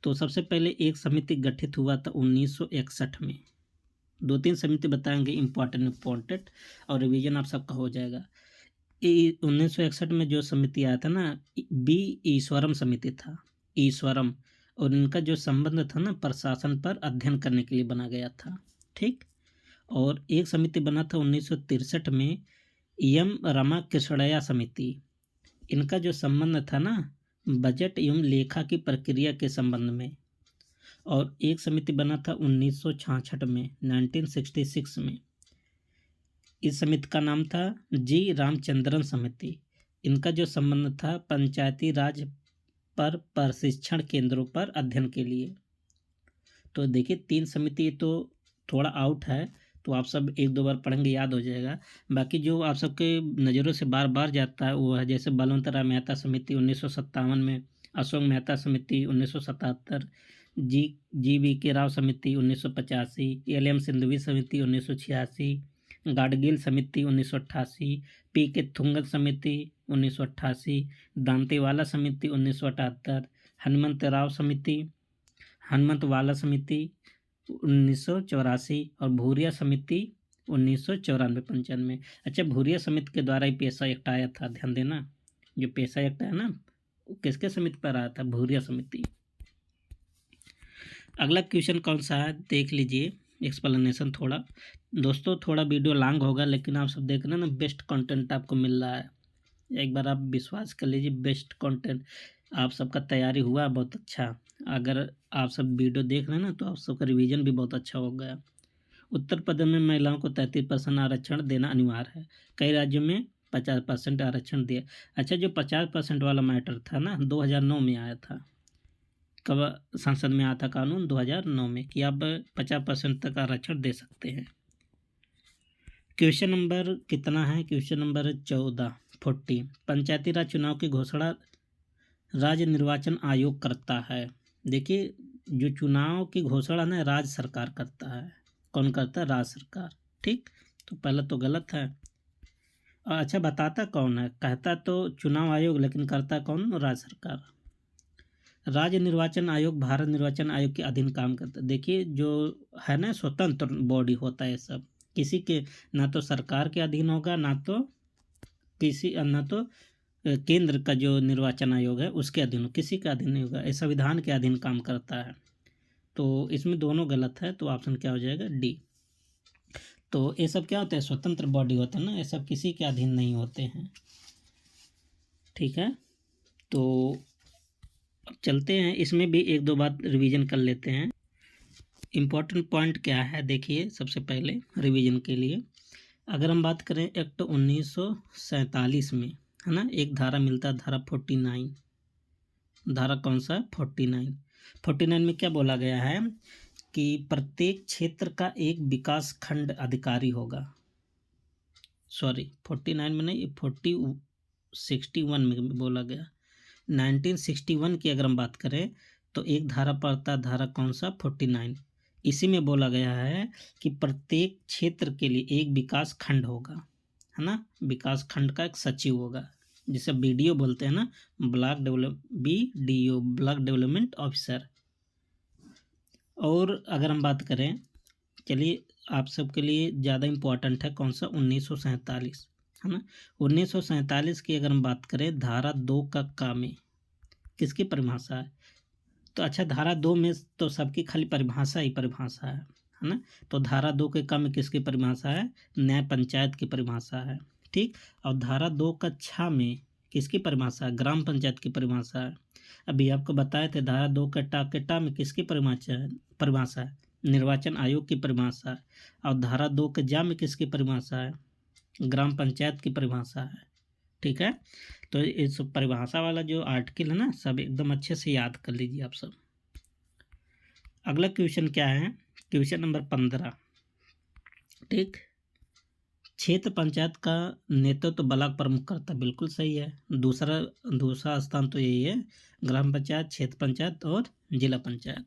तो सबसे पहले एक समिति गठित हुआ था 1961 में। 2-3 समिति बताएंगे इम्पोर्टेंट, और रिवीजन आप सबका हो जाएगा। 1961 में जो समिति आया था ना, बी ईश्वरम समिति था, ईश्वरम। और इनका जो संबंध था ना, प्रशासन पर अध्ययन करने के लिए बना गया था। ठीक, और एक समिति बना था 1963 में, एम रमा कृष्णया समिति। इनका जो संबंध था ना, बजट एवं लेखा की प्रक्रिया के संबंध में। और एक समिति बना था 1966 में, 1966 में। इस समिति का नाम था जी रामचंद्रन समिति। इनका जो संबंध था पंचायती राज पर प्रशिक्षण केंद्रों पर अध्ययन के लिए। तो देखिए, 3 समिति तो थोड़ा आउट है, तो आप सब 1-2 बार पढ़ेंगे, याद हो जाएगा। बाकी जो आप सबके नज़रों से बार बार जाता है वो है जैसे बलवंत राय मेहता समिति 1957 में, अशोक मेहता समिति 1977, जी वी के राव समिति 1985, एल.एम. सिंघवी समिति 1986, गाडगिल समिति 1988, पी के थुंगत समिति 1988, दांतेवाला समिति 1978, हनुमंतवाला समिति 1984, और भूरिया समिति 1994-95। अच्छा, भूरिया समिति के द्वारा ही पेशा एक्ट आया था, ध्यान देना। जो पेशा एक्ट है ना, वो किसके समिति पर आया था? भूरिया समिति। अगला क्वेश्चन कौन सा है देख लीजिए, एक्सप्लेनेशन थोड़ा। दोस्तों थोड़ा वीडियो लॉन्ग होगा, लेकिन आप सब देख रहे हैं ना, बेस्ट कंटेंट आपको मिल रहा है। एक बार आप विश्वास कर लीजिए, बेस्ट कंटेंट आप सबका तैयारी हुआ बहुत अच्छा। अगर आप सब वीडियो देख रहे हैं ना, तो आप सबका रिवीजन भी बहुत अच्छा हो गया। उत्तर प्रदेश में महिलाओं को 33% आरक्षण देना अनिवार्य है। कई राज्यों में 50% आरक्षण दिया। अच्छा, जो 50% वाला मैटर था ना, 2009 में आया था। कब संसद में आया था कानून? 2009 में, कि आप 50% तक आरक्षण दे सकते हैं। क्वेश्चन नंबर कितना है? Question number 40। पंचायती राज चुनाव की घोषणा राज्य निर्वाचन आयोग करता है। देखिए, जो चुनाव की घोषणा ना राज्य सरकार करता है। कौन करता है? राज्य सरकार। ठीक, तो पहला तो गलत है। अच्छा, बताता कौन है? कहता तो चुनाव आयोग, लेकिन करता कौन? राज्य सरकार। राज्य निर्वाचन आयोग भारत निर्वाचन आयोग के अधीन काम करता है। देखिए, जो है ना, स्वतंत्र बॉडी होता है सब, किसी के ना तो सरकार के अधीन होगा, ना तो केंद्र का जो निर्वाचन आयोग है उसके अधीन, किसी के अधीन नहीं होगा। ये संविधान के अधीन काम करता है। तो इसमें दोनों गलत है, तो ऑप्शन क्या हो जाएगा? डी। तो ये सब क्या होता है? स्वतंत्र बॉडी होते हैं ना, ये सब किसी के अधीन नहीं होते हैं। ठीक है, तो अब चलते हैं, इसमें भी एक दो बात रिवीजन कर लेते हैं। इम्पोर्टेंट पॉइंट क्या है देखिए, सबसे पहले रिवीजन के लिए अगर हम बात करें एक्ट 1947 में, है ना, एक धारा मिलता है, धारा 49। धारा कौन सा? 49 में क्या बोला गया है कि प्रत्येक क्षेत्र का एक विकास खंड अधिकारी होगा। सॉरी, 49 में नहीं, 61 में बोला गया। 1961 की अगर हम बात करें तो एक धारा पड़ता है, धारा कौन सा? 49। इसी में बोला गया है कि प्रत्येक क्षेत्र के लिए एक विकास खंड होगा, है ना। विकास खंड का एक सचिव होगा, जिसे BDO बोलते हैं ना, BDO, ब्लॉक डेवलपमेंट ऑफिसर। और अगर हम बात करें, चलिए आप सबके लिए ज़्यादा इम्पोर्टेंट है कौन सा? 1947, है ना। 1947 की अगर हम बात करें, धारा 2 का में किसकी परिभाषा है? तो अच्छा, धारा 2 में तो सबकी खाली परिभाषा ही परिभाषा है ना। तो धारा 2 के क में किसकी परिभाषा है? न्याय पंचायत की परिभाषा है। ठीक, और धारा 2 का 6 में किसकी परिभाषा है? ग्राम पंचायत की परिभाषा है। अभी आपको बताए थे, धारा 2 के टा में किसकी परिभाषा है? निर्वाचन आयोग की परिभाषा है। और धारा 2 के जा में किसकी परिभाषा है? ग्राम पंचायत की परिभाषा है। ठीक है, तो इस परिभाषा वाला जो आर्टिकल है ना, सब एकदम अच्छे से याद कर लीजिए आप सब। अगला क्वेश्चन क्या है? Question number 15। ठीक, क्षेत्र पंचायत का नेतृत्व तो ब्लॉक प्रमुख करता है, बिल्कुल सही है। दूसरा स्थान तो यही है, ग्राम पंचायत, क्षेत्र पंचायत और जिला पंचायत।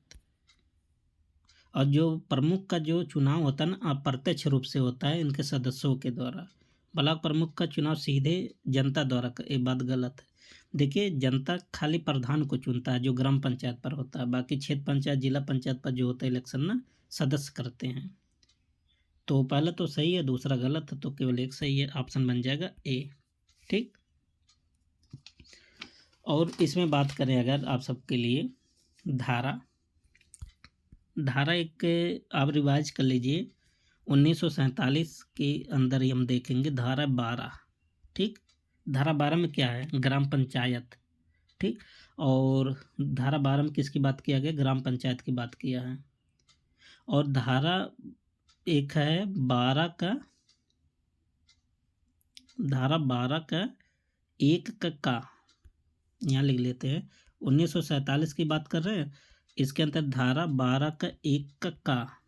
और जो प्रमुख का जो चुनाव होता है ना, अप्रत्यक्ष रूप से होता है इनके सदस्यों के द्वारा। ब्लॉक प्रमुख का चुनाव सीधे जनता द्वारा, ये बात गलत है। देखिए, जनता खाली प्रधान को चुनता है जो ग्राम पंचायत पर होता है, बाकी क्षेत्र पंचायत, जिला पंचायत पर जो होता है इलेक्शन ना, सदस्य करते हैं। तो पहला तो सही है, दूसरा गलत है, तो केवल एक सही है, ऑप्शन बन जाएगा ए। ठीक, और इसमें बात करें अगर आप सबके लिए, धारा एक आप रिवाइज कर लीजिए। 1947 के अंदर ही हम देखेंगे धारा 12। ठीक, धारा 12 में क्या है? ग्राम पंचायत। ठीक, और धारा 12 में किसकी बात किया गया? ग्राम पंचायत की बात किया है। और धारा एक है 12 का, धारा 12 का 1 का यहाँ लिख लेते हैं। 1947 की बात कर रहे हैं, इसके अंदर धारा 12 का 1 का,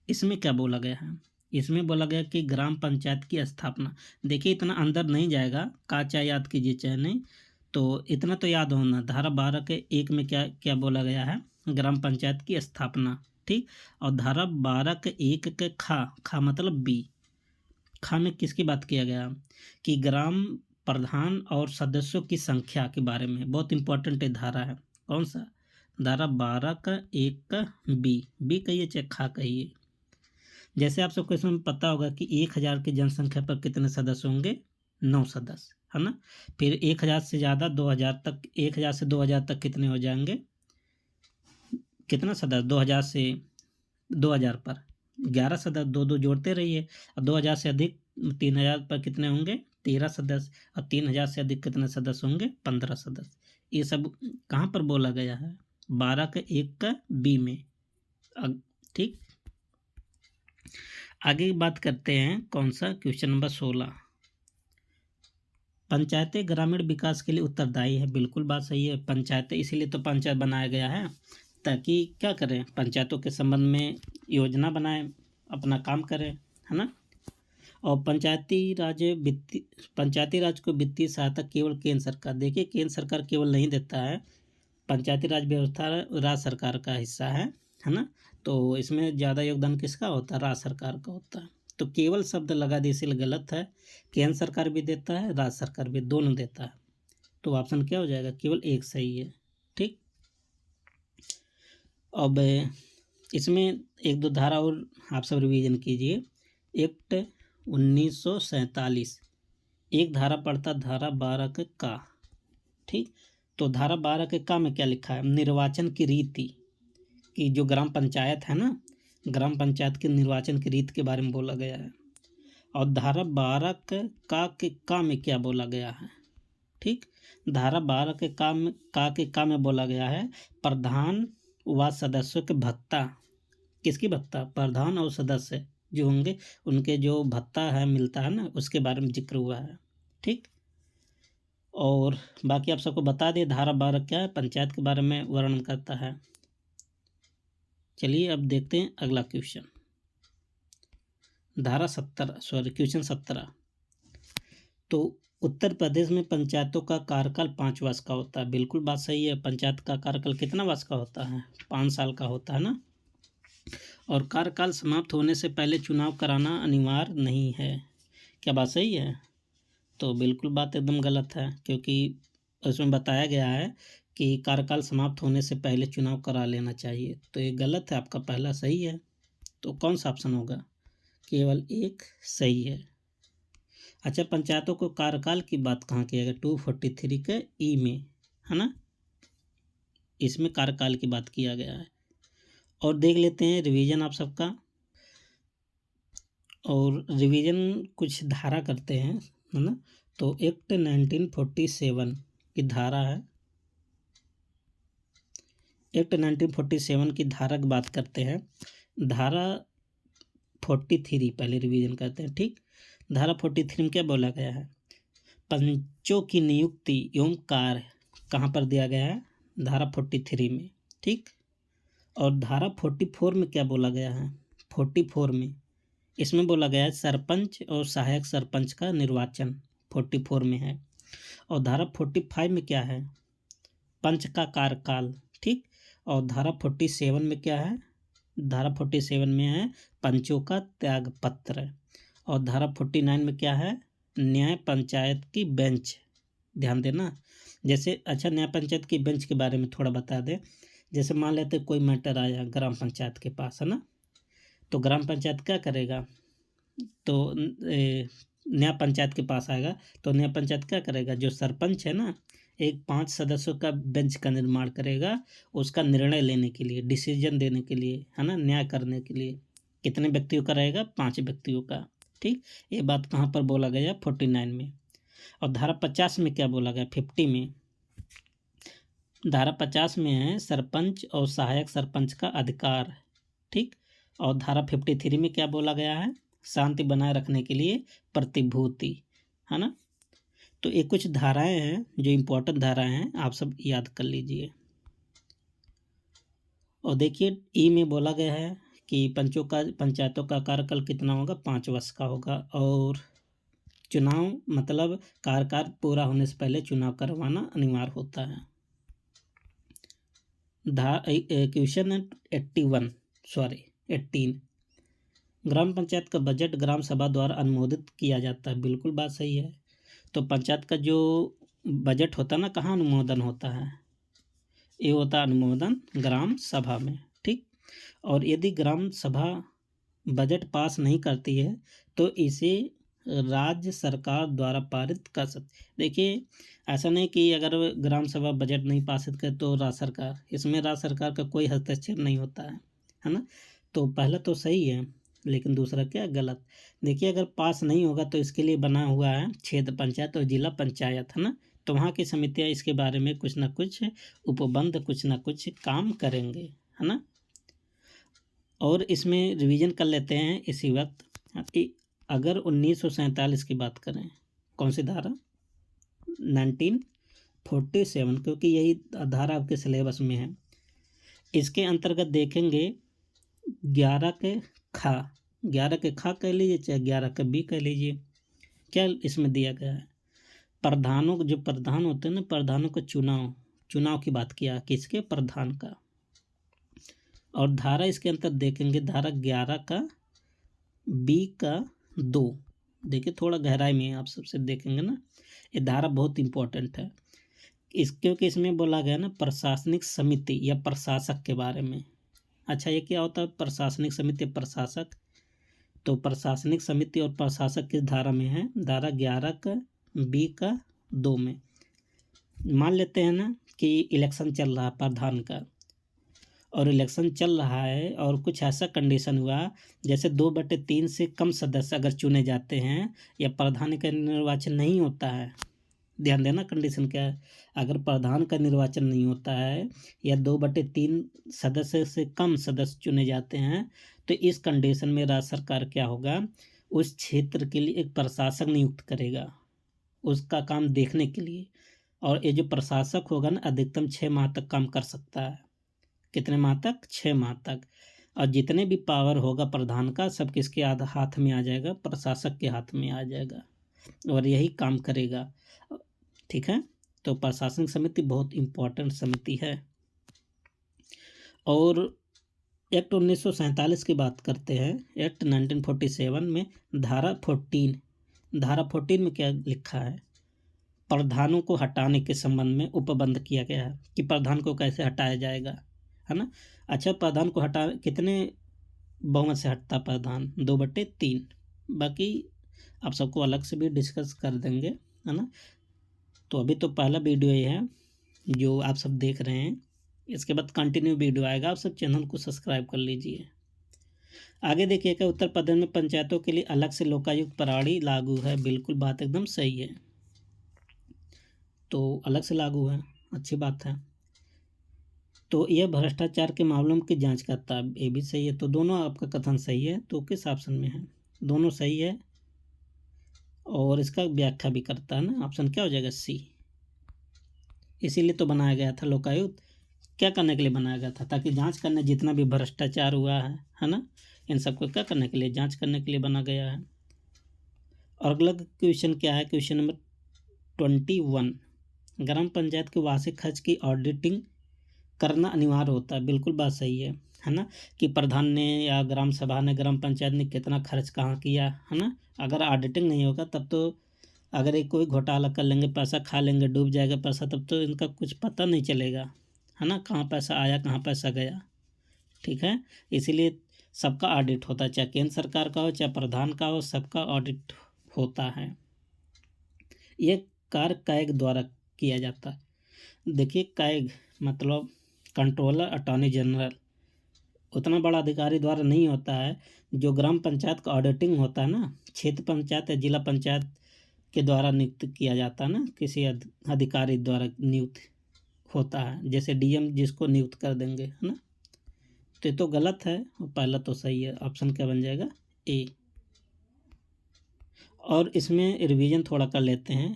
इसमें क्या बोला गया है? इसमें बोला गया कि ग्राम पंचायत की स्थापना। देखिए, इतना अंदर नहीं जाएगा, का चाहे याद कीजिए चाहे नहीं, तो इतना तो याद होना, धारा 12 के 1 में क्या क्या बोला गया है? ग्राम पंचायत की स्थापना। ठीक, और धारा 12 के 1 के खा मतलब बी, खा में किसकी बात किया गया? कि ग्राम प्रधान और सदस्यों की संख्या के बारे में। बहुत इंपॉर्टेंट धारा है। कौन सा? धारा 12 का 1 का बी कहिए चाहे खा कहिए। जैसे आप सबको इसमें पता होगा कि 1000 की जनसंख्या पर कितने सदस्य होंगे? 9 सदस्य। है ना। फिर 1000 से ज़्यादा 2000 तक, 1000 से 2000 तक कितने हो जाएंगे, कितना सदस्य, 2000 से 2000 पर 11 सदस्य, दो दो जोड़ते रहिए। और 2000 से अधिक 3000 पर कितने होंगे, 13 सदस्य। और 3000 से अधिक कितने सदस्य होंगे, 15 सदस्य। ये सब कहाँ पर बोला गया है, 12 के 1 का बी में। ठीक, आगे बात करते हैं कौन सा, क्वेश्चन नंबर 16। पंचायतें ग्रामीण विकास के लिए उत्तरदायी है। बिल्कुल बात सही है, पंचायतें इसीलिए तो पंचायत बनाया गया है, ताकि क्या करें, पंचायतों के संबंध में योजना बनाएं, अपना काम करें, है ना। और पंचायती राज को वित्तीय सहायता केवल केंद्र सरकार, देखिए केंद्र सरकार केवल नहीं देता है, पंचायती राज व्यवस्था राज्य सरकार का हिस्सा है ना। तो इसमें ज़्यादा योगदान किसका होता है, राज्य सरकार का होता है। तो केवल शब्द लगा दी इसलिए गलत है, केंद्र सरकार भी देता है, राज्य सरकार भी, दोनों देता है। तो ऑप्शन क्या हो जाएगा, केवल एक सही है। ठीक, अब इसमें एक दो धारा और आप सब रिवीजन कीजिए। एक्ट 1947, एक धारा पढ़ता धारा 12 के का। ठीक, तो धारा 12 के का में क्या लिखा है, निर्वाचन की रीति की, जो ग्राम पंचायत है ना, ग्राम पंचायत के निर्वाचन की रीत के बारे में बोला गया है। और धारा 12 के का में क्या बोला गया है। ठीक, धारा 12 के का में बोला गया है, प्रधान व सदस्यों के भत्ता, किसकी भत्ता, प्रधान और सदस्य जो होंगे उनके जो भत्ता है मिलता है ना, उसके बारे में जिक्र हुआ है। ठीक, और बाकी आप सबको बता दें धारा 12 क्या है, पंचायत के बारे में वर्णन करता है। चलिए अब देखते हैं अगला क्वेश्चन, क्वेश्चन 17। तो उत्तर प्रदेश में पंचायतों का कार्यकाल 5 वर्ष का होता है। बिल्कुल बात सही है, पंचायत का कार्यकाल कितना वर्ष का होता है, 5 साल का होता है ना। और कार्यकाल समाप्त होने से पहले चुनाव कराना अनिवार्य नहीं है। क्या बात सही है, तो बिल्कुल बात एकदम गलत है, क्योंकि उसमें बताया गया है कि कार्यकाल समाप्त होने से पहले चुनाव करा लेना चाहिए। तो ये गलत है, आपका पहला सही है। तो कौन सा ऑप्शन होगा, केवल एक सही है। अच्छा, पंचायतों को कार्यकाल की बात कहाँ किया गया, 243 के ई में, है ना, इसमें कार्यकाल की बात किया गया है। और देख लेते हैं रिवीजन आप सबका, और रिवीजन कुछ धारा करते हैं, है ना। तो एक्ट 1947 की धारा है, एक्ट 1947 की धारा की बात करते हैं। धारा 43 पहले रिवीजन करते हैं। ठीक, धारा 43 में क्या बोला गया है, पंचों की नियुक्ति एवं कार्य कहाँ पर दिया गया है, धारा 43 में। ठीक, और धारा 44 में क्या बोला गया है, 44 में इसमें बोला गया है सरपंच और सहायक सरपंच का निर्वाचन 44 में है। और धारा 45 में क्या है, पंच का कार्यकाल। ठीक, और धारा 47 में क्या है, धारा 47 में है पंचों का त्याग पत्र। और धारा 49 में क्या है, न्याय पंचायत की बेंच। ध्यान देना, जैसे अच्छा न्याय पंचायत की बेंच के बारे में थोड़ा बता दें। जैसे मान लेते कोई मैटर आया ग्राम पंचायत के पास, है ना, तो ग्राम पंचायत क्या करेगा, तो न्याय पंचायत के पास आएगा, तो न्याय पंचायत क्या करेगा, जो सरपंच है ना, एक 5 सदस्यों का बेंच का निर्माण करेगा, उसका निर्णय लेने के लिए, डिसीजन देने के लिए, है ना, न्याय करने के लिए। कितने व्यक्तियों का रहेगा, 5 व्यक्तियों का। ठीक, ये बात कहाँ पर बोला गया, 49 में। और धारा 50 में क्या बोला गया, 50 में, धारा 50 में है सरपंच और सहायक सरपंच का अधिकार। ठीक, और धारा 53 में क्या बोला गया है, शांति बनाए रखने के लिए प्रतिभूति, है ना। तो ये कुछ धाराएं हैं जो इम्पोर्टेंट धाराएं हैं, आप सब याद कर लीजिए। और देखिए ई में बोला गया है कि पंचायतों का कार्यकाल कितना होगा, 5 वर्ष का होगा। और चुनाव मतलब कार्यकाल पूरा होने से पहले चुनाव करवाना अनिवार्य होता है। क्वेश्चन 18, ग्राम पंचायत का बजट ग्राम सभा द्वारा अनुमोदित किया जाता है। बिल्कुल बात सही है। तो पंचायत का जो बजट होता है ना, कहाँ अनुमोदन होता है, ये होता है अनुमोदन ग्राम सभा में। ठीक, और यदि ग्राम सभा बजट पास नहीं करती है तो इसे राज्य सरकार द्वारा पारित कर सकती। देखिए, ऐसा नहीं कि अगर ग्राम सभा बजट नहीं पास करे तो राज्य सरकार, इसमें राज्य सरकार का कोई हस्तक्षेप नहीं होता है ना। तो पहला तो सही है, लेकिन दूसरा क्या गलत। देखिए, अगर पास नहीं होगा तो इसके लिए बना हुआ है क्षेत्र पंचायत और जिला पंचायत, है ना। तो वहाँ की समितियाँ इसके बारे में कुछ ना कुछ उपबंध, कुछ ना कुछ काम करेंगे, है ना। और इसमें रिवीजन कर लेते हैं इसी वक्त। अगर 1947 की बात करें, कौन सी धारा, 1947, क्योंकि यही धारा आपके सिलेबस में है। इसके अंतर्गत देखेंगे 11 के खा, 11 के खा कह लीजिए चाहे 11 के बी कह लीजिए, क्या इसमें दिया गया है, प्रधानों, जो प्रधान होते हैं ना, प्रधानों का चुनाव की बात किया, किसके, प्रधान का। और धारा इसके अंतर देखेंगे, धारा 11 का बी का 2। देखिए, थोड़ा गहराई में आप सबसे देखेंगे ना, ये धारा बहुत इंपॉर्टेंट है क्योंकि इसमें बोला गया ना प्रशासनिक समिति या प्रशासक के बारे में। अच्छा, ये क्या होता है प्रशासनिक समिति, प्रशासक। तो प्रशासनिक समिति और प्रशासक किस धारा में है, धारा 11 का बी का 2 में। मान लेते हैं ना कि इलेक्शन चल रहा है प्रधान का, और इलेक्शन चल रहा है और कुछ ऐसा कंडीशन हुआ जैसे 2/3 से कम सदस्य अगर चुने जाते हैं या प्रधान का निर्वाचन नहीं होता है। ध्यान देना कंडीशन क्या है, अगर प्रधान का निर्वाचन नहीं होता है या 2/3 सदस्य से कम सदस्य चुने जाते हैं, तो इस कंडीशन में राज्य सरकार क्या होगा, उस क्षेत्र के लिए एक प्रशासक नियुक्त करेगा उसका काम देखने के लिए। और ये जो प्रशासक होगा ना, अधिकतम 6 माह तक काम कर सकता है। कितने माह तक, 6 माह तक। और जितने भी पावर होगा प्रधान का, सब किसके हाथ में आ जाएगा, प्रशासक के हाथ में आ जाएगा, और यही काम करेगा। ठीक है, तो प्रशासनिक समिति बहुत इम्पोर्टेंट समिति है। और एक्ट 1947 की बात करते हैं, एक्ट 1947 में धारा 14 में क्या लिखा है, प्रधानों को हटाने के संबंध में उपबंध किया गया है कि प्रधान को कैसे हटाया जाएगा, है ना। अच्छा, प्रधान को हटा कितने बहुमत से हटता प्रधान, 2/3। बाकी आप सबको अलग से भी डिस्कस कर देंगे, है ना। तो अभी तो पहला वीडियो ये है जो आप सब देख रहे हैं, इसके बाद कंटिन्यू वीडियो आएगा, आप सब चैनल को सब्सक्राइब कर लीजिए। आगे देखिएगा, उत्तर प्रदेश में पंचायतों के लिए अलग से लोकायुक्त प्रणाली लागू है। बिल्कुल, बात एकदम सही है, तो अलग से लागू है, अच्छी बात है। तो यह भ्रष्टाचार के मामलों की जांच करता है, ये भी सही है। तो दोनों आपका कथन सही है, तो किस ऑप्शन में है, दोनों सही है। और इसका व्याख्या भी करता है ना, ऑप्शन क्या हो जाएगा, सी। इसीलिए तो बनाया गया था लोकायुक्त, क्या करने के लिए बनाया गया था, ताकि जांच करने जितना भी भ्रष्टाचार हुआ है ना, इन सबको क्या करने के लिए, जांच करने के लिए बना गया है। और अगला क्वेश्चन क्या है, क्वेश्चन नंबर 21, ग्राम पंचायत के वार्षिक खर्च की ऑडिटिंग करना अनिवार्य होता है। बिल्कुल बात सही है ना, कि प्रधान ने या ग्राम सभा ने, ग्राम पंचायत ने कितना खर्च कहाँ किया, है ना। अगर ऑडिटिंग नहीं होगा तब तो, अगर एक कोई घोटाला कर लेंगे, पैसा खा लेंगे, डूब जाएगा पैसा, तब तो इनका कुछ पता नहीं चलेगा, है ना, कहाँ पैसा आया कहाँ पैसा गया। ठीक है, इसीलिए सबका ऑडिट होता है, चाहे केंद्र सरकार का हो चाहे प्रधान का हो, सबका ऑडिट होता है। ये कार्य कैग द्वारा किया जाता है। देखिए, कैग मतलब कंट्रोलर अटॉर्नी जनरल, उतना बड़ा अधिकारी द्वारा नहीं होता है। जो ग्राम पंचायत का ऑडिटिंग होता है ना, क्षेत्र पंचायत या जिला पंचायत के द्वारा नियुक्त किया जाता है ना, किसी अधिकारी द्वारा नियुक्त होता है, जैसे डीएम जिसको नियुक्त कर देंगे, है ना। तो ये तो गलत है, पहला तो सही है, ऑप्शन क्या बन जाएगा, ए। और इसमें रिवीजन थोड़ा कर लेते हैं,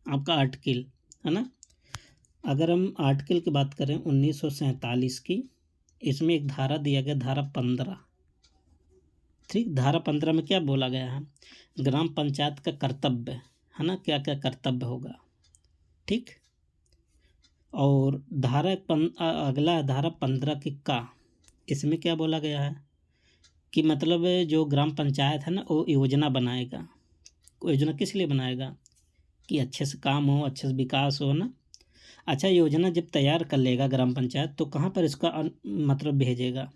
आपका आर्टिकल, है ना। अगर हम आर्टिकल की बात करें 1947 की, इसमें एक धारा दिया गया, धारा 15। ठीक, धारा 15 में क्या बोला गया है, ग्राम पंचायत का कर्तव्य, है ना, क्या क्या कर्तव्य होगा। ठीक, और अगला है धारा 15 की का, इसमें क्या बोला गया है कि मतलब जो ग्राम पंचायत है ना, वो योजना बनाएगा। योजना किस लिए बनाएगा, कि अच्छे से काम हो, अच्छे से विकास हो ना। अच्छा, योजना जब तैयार कर लेगा ग्राम पंचायत, तो कहाँ पर इसका मतलब भेजेगा,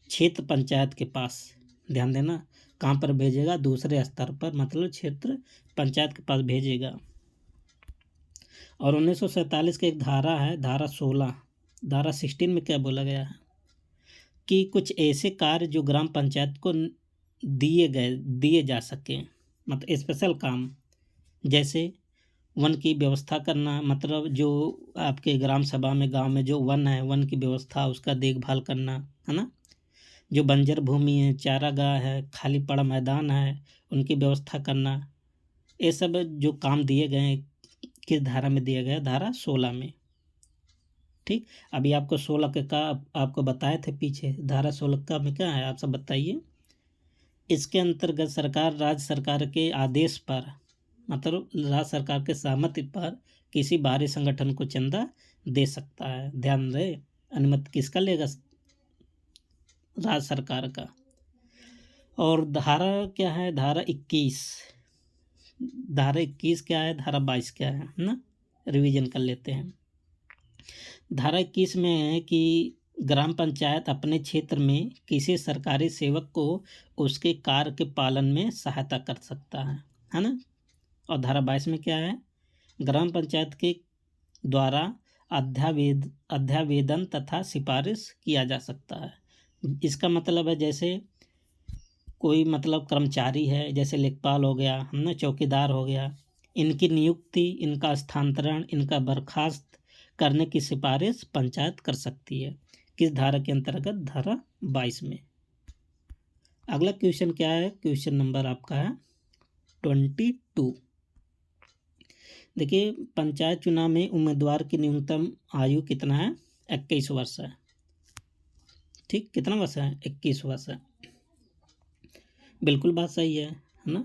क्षेत्र पंचायत के पास। ध्यान देना, कहाँ पर भेजेगा, दूसरे स्तर पर, मतलब क्षेत्र पंचायत के पास भेजेगा। और 1947 की एक धारा है, धारा 16, धारा 16 में क्या बोला गया है कि कुछ ऐसे कार्य जो ग्राम पंचायत को दिए जा सकें, मतलब स्पेशल काम, जैसे वन की व्यवस्था करना, मतलब जो आपके ग्राम सभा में गांव में जो वन है, वन की व्यवस्था, उसका देखभाल करना, है ना। जो बंजर भूमि है, चारागाह है, खाली पड़ा मैदान है, उनकी व्यवस्था करना, ये सब जो काम दिए गए हैं, किस धारा में दिया गया, धारा 16 में। ठीक, अभी आपको 16 के का आपको बताए थे पीछे, धारा 16 का में क्या है आप सब बताइए। इसके अंतर्गत सरकार राज्य सरकार के आदेश पर, मतलब राज्य सरकार के सहमति पर किसी बाहरी संगठन को चंदा दे सकता है। ध्यान रहे, अनुमति किसका लेगा, राज्य सरकार का। और धारा क्या है, धारा 21, धारा 21 क्या है, धारा 22 क्या है ना, रिवीजन कर लेते हैं। धारा 21 में है कि ग्राम पंचायत अपने क्षेत्र में किसी सरकारी सेवक को उसके कार्य के पालन में सहायता कर सकता है ना। और धारा 22 में क्या है, ग्राम पंचायत के द्वारा अध्यावेदन तथा सिफारिश किया जा सकता है। इसका मतलब है जैसे कोई मतलब कर्मचारी है, जैसे लेखपाल हो गया, है ना, चौकीदार हो गया, इनकी नियुक्ति, इनका स्थानांतरण, इनका बर्खास्त करने की सिफारिश पंचायत कर सकती है। किस धारा के अंतर्गत, धारा 22 में। अगला क्वेश्चन क्या है, क्वेश्चन नंबर आपका है 22। देखिए, पंचायत चुनाव में उम्मीदवार की न्यूनतम आयु कितना है, 21 वर्ष है। ठीक, कितना वर्ष है, 21 वर्ष है। बिल्कुल बात सही है ना।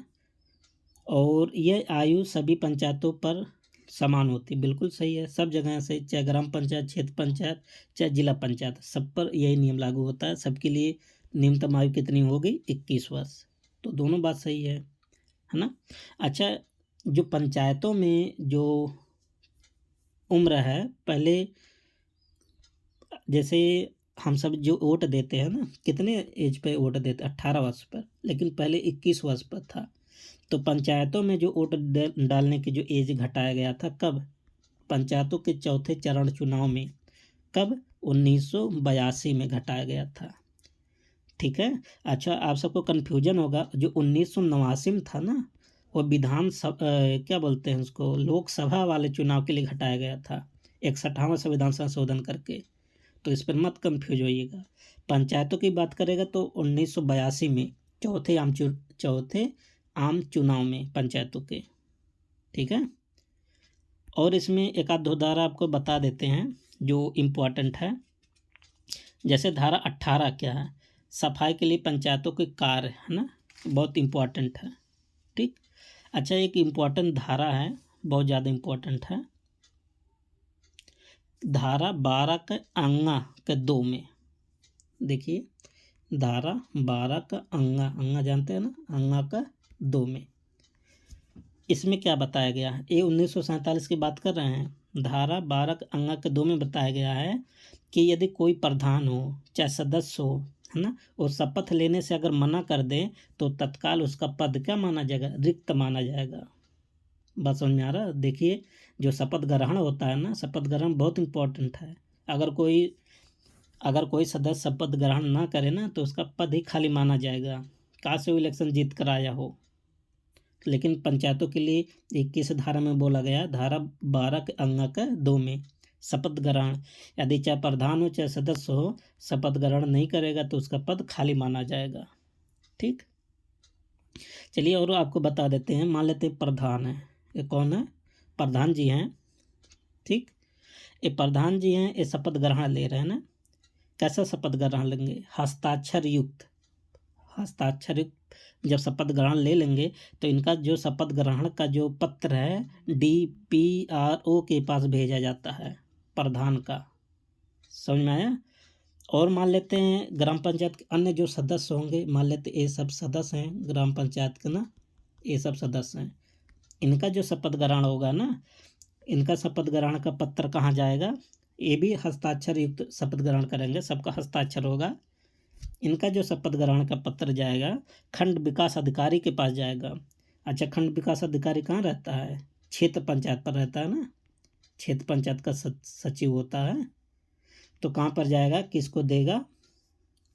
और यह आयु सभी पंचायतों पर समान होती, बिल्कुल सही है, सब जगह से, चाहे ग्राम पंचायत, क्षेत्र पंचायत, चाहे जिला पंचायत, सब पर यही नियम लागू होता है। सबके लिए न्यूनतम आयु कितनी होगी, 21 वर्ष। तो दोनों बात सही है ना। अच्छा, जो पंचायतों में जो उम्र है, पहले जैसे हम सब जो वोट देते हैं ना, कितने एज पे वोट देते, 18 वर्ष पर, लेकिन पहले 21 वर्ष पर था। तो पंचायतों में जो वोट डालने की जो एज घटाया गया था, कब, पंचायतों के चौथे चरण चुनाव में, कब, 1982 में घटाया गया था। ठीक है। अच्छा, आप सबको कन्फ्यूजन होगा, जो 1989 में था ना, वो क्या बोलते हैं उसको, लोकसभा वाले चुनाव के लिए घटाया गया था, 61वां संविधान संशोधन करके। तो इस पर मत कंफ्यूज होइएगा। पंचायतों की बात करेगा तो 1982 में चौथे आम चुनाव में पंचायतों के। ठीक है। और इसमें एक आध दो धारा आपको बता देते हैं जो इम्पोर्टेंट है। जैसे धारा 18 क्या है, सफाई के लिए पंचायतों के कार्य, है ना, बहुत इम्पोर्टेंट है। ठीक। अच्छा, एक इम्पोर्टेंट धारा है, बहुत ज़्यादा इम्पोर्टेंट है, धारा 12 के अंगा के 2 में। देखिए, धारा 12 का अंगा जानते हैं ना, अंगा का 2 में इसमें क्या बताया गया है, ये 1947 की बात कर रहे हैं। धारा 12 का अंगा के 2 में बताया गया है कि यदि कोई प्रधान हो, चाहे सदस्य हो, है ना, वो शपथ लेने से अगर मना कर दे तो तत्काल उसका पद क्या माना जाएगा, रिक्त माना जाएगा। बात समझ में आ रहा। देखिए, जो शपथ ग्रहण होता है ना, शपथ ग्रहण बहुत इंपॉर्टेंट है। अगर कोई सदस्य शपथ ग्रहण ना करे ना, तो उसका पद ही खाली माना जाएगा, कहाँ से वो इलेक्शन जीत कर आया हो। लेकिन पंचायतों के लिए 21 धारा में बोला गया, धारा 12 के अंग का 2 में, शपथ ग्रहण, यदि चाहे प्रधान हो चाहे सदस्य हो, शपथ ग्रहण नहीं करेगा तो उसका पद खाली माना जाएगा। ठीक, चलिए और आपको बता देते हैं। मान लेते हैं प्रधान है, ये कौन है, प्रधान जी हैं। ठीक, ये प्रधान जी हैं, ये शपथ ग्रहण ले रहे हैं ना। कैसा शपथ ग्रहण लेंगे, हस्ताक्षर युक्त जब शपथ ग्रहण ले लेंगे तो इनका जो शपथ ग्रहण का जो पत्र है DPRO के पास भेजा जाता है, प्रधान का। समझ में आया। और मान लेते हैं ग्राम पंचायत के अन्य जो सदस्य होंगे, मान लेते ये सब सदस्य हैं ग्राम पंचायत के ना, ये सब सदस्य हैं, इनका जो शपथ ग्रहण होगा ना, इनका शपथ ग्रहण का पत्र कहाँ जाएगा, ये भी हस्ताक्षर युक्त शपथ ग्रहण करेंगे, सबका हस्ताक्षर होगा। इनका जो शपथ ग्रहण का पत्र जाएगा खंड विकास अधिकारी के पास जाएगा। अच्छा, खंड विकास अधिकारी कहाँ रहता है? क्षेत्र पंचायत पर रहता है ना, क्षेत्र पंचायत का सचिव होता है। तो कहाँ पर जाएगा, किसको देगा?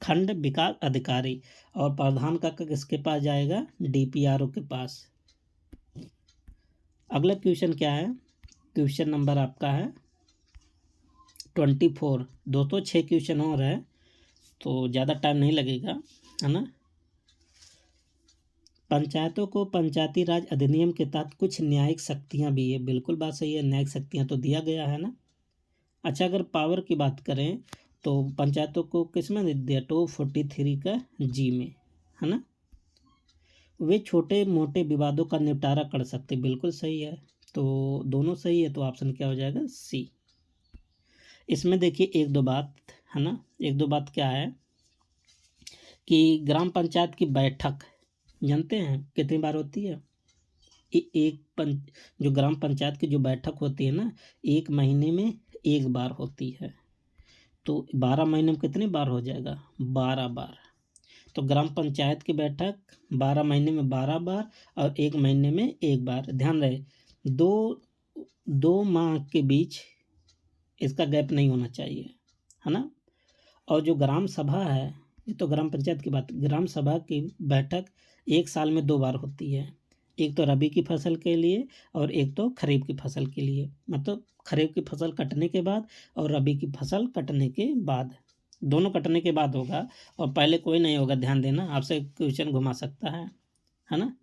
खंड विकास अधिकारी। और प्रधान का किसके पास जाएगा? डीपीआरओ के पास। अगला क्वेश्चन क्या है? क्वेश्चन नंबर आपका है 24। दोस्तों 6 क्वेश्चन और है तो ज़्यादा टाइम नहीं लगेगा, है ना। पंचायतों को पंचायती राज अधिनियम के तहत कुछ न्यायिक शक्तियां भी है। बिल्कुल बात सही है, न्यायिक शक्तियां तो दिया गया है ना। अच्छा, अगर पावर की बात करें तो पंचायतों को किस में दिया? 243 का जी में, है ना। वे छोटे मोटे विवादों का निपटारा कर सकते। बिल्कुल सही है, तो दोनों सही है, तो ऑप्शन क्या हो जाएगा? सी। इसमें देखिए एक दो बात, है ना। एक दो बात क्या है कि ग्राम पंचायत की बैठक जानते हैं कितनी बार होती है? जो ग्राम पंचायत की जो बैठक होती है ना, 1 महीने में 1 बार होती है। तो 12 महीने में कितनी बार हो जाएगा? 12 बार। तो ग्राम पंचायत की बैठक 12 महीने में 12 बार और 1 महीने में 1 बार। ध्यान रहे, 2 माह के बीच इसका गैप नहीं होना चाहिए, है ना। और जो ग्राम सभा है, ये तो ग्राम पंचायत की बात, ग्राम सभा की बैठक 1 साल में 2 बार होती है। एक तो रबी की फसल के लिए और एक तो खरीफ की फसल के लिए। मतलब खरीफ की फसल कटने के बाद और रबी की फसल कटने के बाद, दोनों कटने के बाद होगा और पहले कोई नहीं होगा। ध्यान देना, आपसे क्वेश्चन घुमा सकता है ना।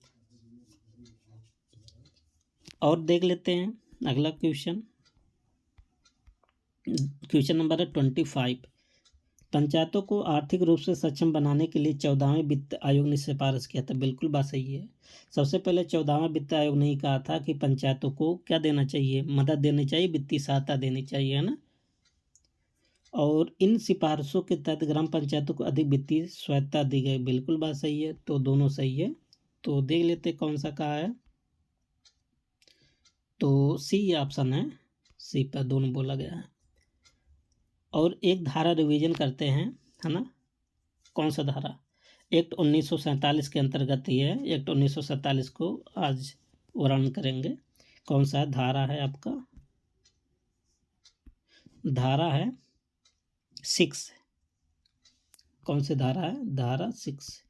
और देख लेते हैं अगला क्वेश्चन। क्वेश्चन नंबर है 25। पंचायतों को आर्थिक रूप से सक्षम बनाने के लिए 14वें वित्त आयोग ने सिफारिश किया था। बिल्कुल बात सही है। सबसे पहले 14वां वित्त आयोग ने कहा था कि पंचायतों को क्या देना चाहिए? मदद देनी चाहिए, वित्तीय सहायता देनी चाहिए, है ना। और इन सिफारिशों के तहत ग्राम पंचायतों को अधिक वित्तीय स्वायत्तता दी गई। बिल्कुल बात सही है, तो दोनों सही है। तो देख लेते कौन सा कहा है। तो सी ऑप्शन है, सी पर दोनों बोला गया है। और एक धारा रिवीजन करते हैं, है ना। कौन सा धारा? एक्ट 1947 के अंतर्गत ही है। एक्ट 1947 को आज वर्णन करेंगे। कौन सा धारा है आपका? धारा है 6। कौन सी धारा है? धारा 6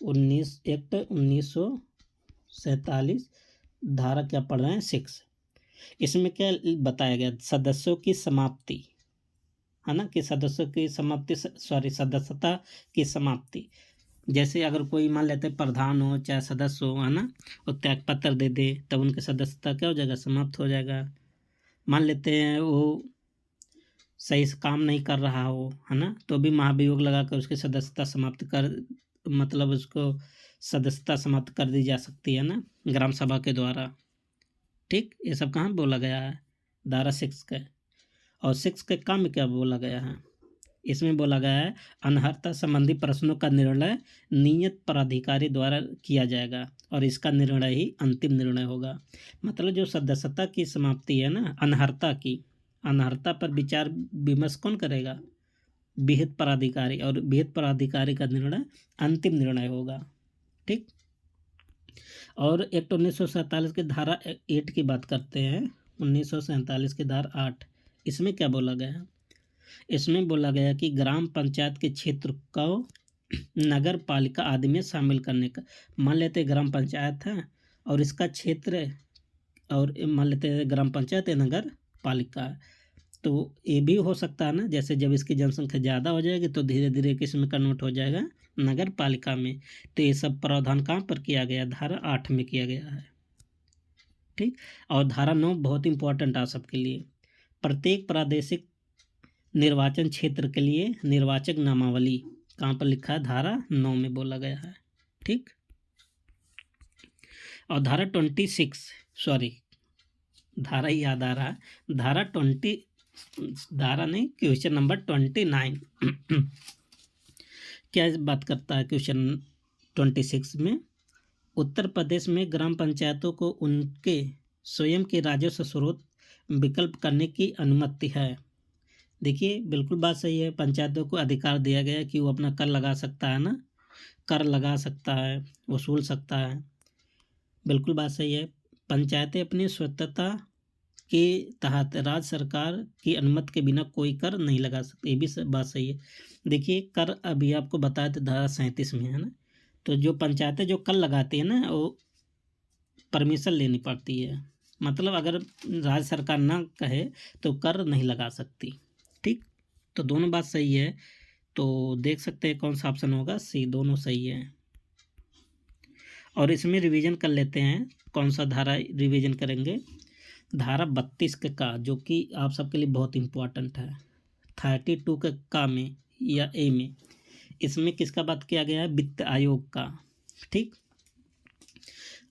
एक्ट 1947 धारा क्या पढ़ रहे हैं? 6। इसमें क्या बताया गया? सदस्यों की समाप्ति, है ना, कि सदस्यों की समाप्ति, सदस्यता की समाप्ति। जैसे अगर कोई मान लेते प्रधान हो चाहे सदस्य हो, है ना, वो त्याग पत्र दे दे तब उनकी सदस्यता क्या हो जाएगा? समाप्त हो जाएगा। मान लेते हैं वो सही से काम नहीं कर रहा हो, है ना, तो भी महाभियोग लगाकर उसकी सदस्यता समाप्त कर, मतलब उसको सदस्यता समाप्त कर दी जा सकती है ना, ग्राम सभा के द्वारा। ठीक, ये सब कहाँ बोला गया है? धारा 6 का। और 6 के काम में क्या बोला गया है? इसमें बोला गया है अनर्हता संबंधी प्रश्नों का निर्णय नियत प्राधिकारी द्वारा किया जाएगा और इसका निर्णय ही अंतिम निर्णय होगा। मतलब जो सदस्यता की समाप्ति है ना, अनर्हता की, अनर्हता पर विचार विमर्श कौन करेगा? विहित प्राधिकारी, और विहित प्राधिकारी का निर्णय अंतिम निर्णय होगा। ठीक। और एक्ट 1947 की धारा 8 की बात करते हैं। 1947 की धारा 8, इसमें क्या बोला गया है? इसमें बोला गया कि ग्राम पंचायत के क्षेत्र को नगर पालिका आदि में शामिल करने का। मान लेते ग्राम पंचायत है और इसका क्षेत्र, और मान लेते ग्राम पंचायत है नगर पालिका है, तो ये भी हो सकता है ना। जैसे जब इसकी जनसंख्या ज़्यादा हो जाएगी तो धीरे धीरे किस में कन्वर्ट हो जाएगा? नगर पालिका में। तो ये सब प्रावधान कहाँ पर किया गया? धारा 8 में किया गया है। ठीक। और धारा 9 बहुत इंपॉर्टेंट है सबके लिए। प्रत्येक प्रादेशिक निर्वाचन क्षेत्र के लिए निर्वाचक नामावली कहाँ पर लिखा है? धारा 9 में बोला गया है। ठीक। और धारा 26, सॉरी धारा ही याद आ रहा है, धारा 20, धारा नहीं, क्वेश्चन नंबर 29 क्या बात करता है? क्वेश्चन 26 में उत्तर प्रदेश में ग्राम पंचायतों को उनके स्वयं के राजस्व स्रोत विकल्प करने की अनुमति है, देखिए बिल्कुल बात सही है, पंचायतों को अधिकार दिया गया है कि वो अपना कर लगा सकता है ना, कर लगा सकता है, वसूल सकता है। बिल्कुल बात सही है। पंचायतें अपनी स्वतंत्रता के तहत राज्य सरकार की अनुमति के बिना कोई कर नहीं लगा सकती, ये भी बात सही है। देखिए कर अभी आपको बताया था धारा 37 में है ना, तो जो पंचायतें जो कर लगाती है ना वो परमिशन लेनी पड़ती है, मतलब अगर राज्य सरकार ना कहे तो कर नहीं लगा सकती। ठीक, तो दोनों बात सही है। तो देख सकते हैं कौन सा ऑप्शन होगा, सी, दोनों सही है। और इसमें रिवीजन कर लेते हैं, कौन सा धारा रिवीजन करेंगे, धारा 32 के का, जो कि आप सबके लिए बहुत इम्पोर्टेंट है। 32 के का में या ए में, इसमें किसका बात किया गया है, वित्त आयोग का। ठीक,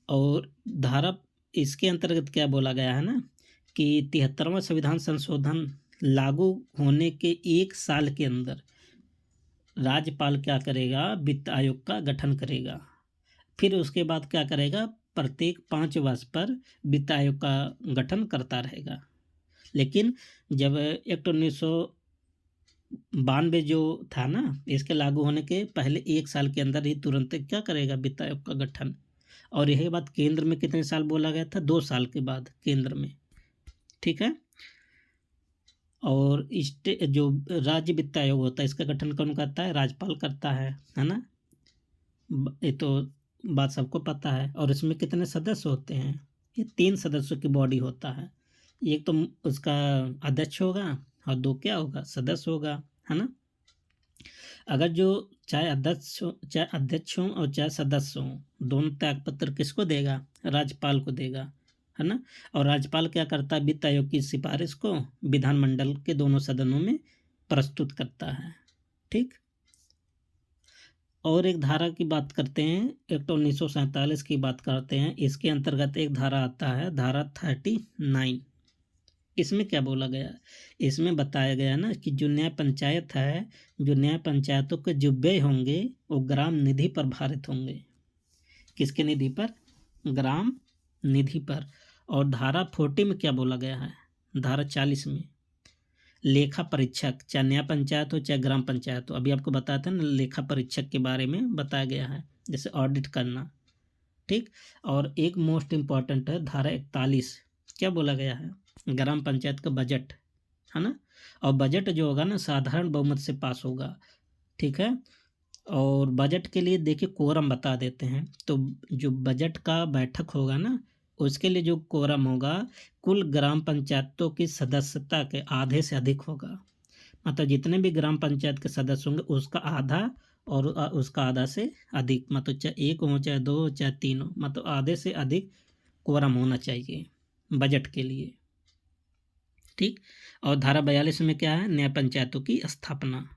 और धारा इसके अंतर्गत क्या बोला गया है ना कि 73वां संविधान संशोधन लागू होने के 1 साल के अंदर राज्यपाल क्या करेगा, वित्त आयोग का गठन करेगा। फिर उसके बाद क्या करेगा, प्रत्येक 5 वर्ष पर वित्त आयोग का गठन करता रहेगा। लेकिन जब एक्ट 1992 जो था ना, इसके लागू होने के पहले 1 साल के अंदर ही तुरंत क्या करेगा, वित्त आयोग का गठन। और यही बात केंद्र में कितने साल बोला गया था, 2 साल के बाद केंद्र में। ठीक है, और जो राज्य वित्त आयोग होता है इसका गठन कौन करता है, राज्यपाल करता है ना। ये तो बात सबको पता है। और इसमें कितने सदस्य होते हैं, ये 3 सदस्यों की बॉडी होता है। एक तो उसका अध्यक्ष होगा और 2 क्या होगा, सदस्य होगा, है ना। अगर जो चाहे अध्यक्ष हो और चाहे सदस्य हो, दोनों त्यागपत्र किसको देगा, राज्यपाल को देगा, है ना। और राज्यपाल क्या करता है, वित्त आयोग की सिफारिश को विधानमंडल के दोनों सदनों में प्रस्तुत करता है। ठीक, और एक धारा की बात करते हैं, एक्ट 1947 की बात करते हैं। इसके अंतर्गत एक धारा आता है, धारा 39। इसमें क्या बोला गया, इसमें बताया गया ना कि जो न्याय पंचायत है, जो न्याय पंचायतों के जो व्यय होंगे वो ग्राम निधि पर भारित होंगे। किसके निधि पर, ग्राम निधि पर। और धारा 40 में क्या बोला गया है, धारा 40 में लेखा परीक्षक, चाहे न्याय पंचायत हो चाहे ग्राम पंचायत हो, अभी आपको बताया था ना लेखा परीक्षक के बारे में बताया गया है, जैसे ऑडिट करना। ठीक, और एक मोस्ट इम्पॉर्टेंट है धारा 41, क्या बोला गया है, ग्राम पंचायत का बजट, है ना। और बजट जो होगा ना साधारण बहुमत से पास होगा। ठीक है, और बजट के लिए देखिए कोरम बता देते हैं। तो जो बजट का बैठक होगा ना, उसके लिए जो कोरम होगा कुल ग्राम पंचायतों की सदस्यता के आधे से अधिक होगा। मतलब जितने भी ग्राम पंचायत के सदस्य होंगे उसका आधा और उसका आधा से अधिक, मतलब चाहे 1 हो चाहे 2 हो चाहे 3 हो, मतलब आधे से अधिक कोरम होना चाहिए बजट के लिए। ठीक, और धारा 42 में क्या है, न्याय पंचायतों की स्थापना।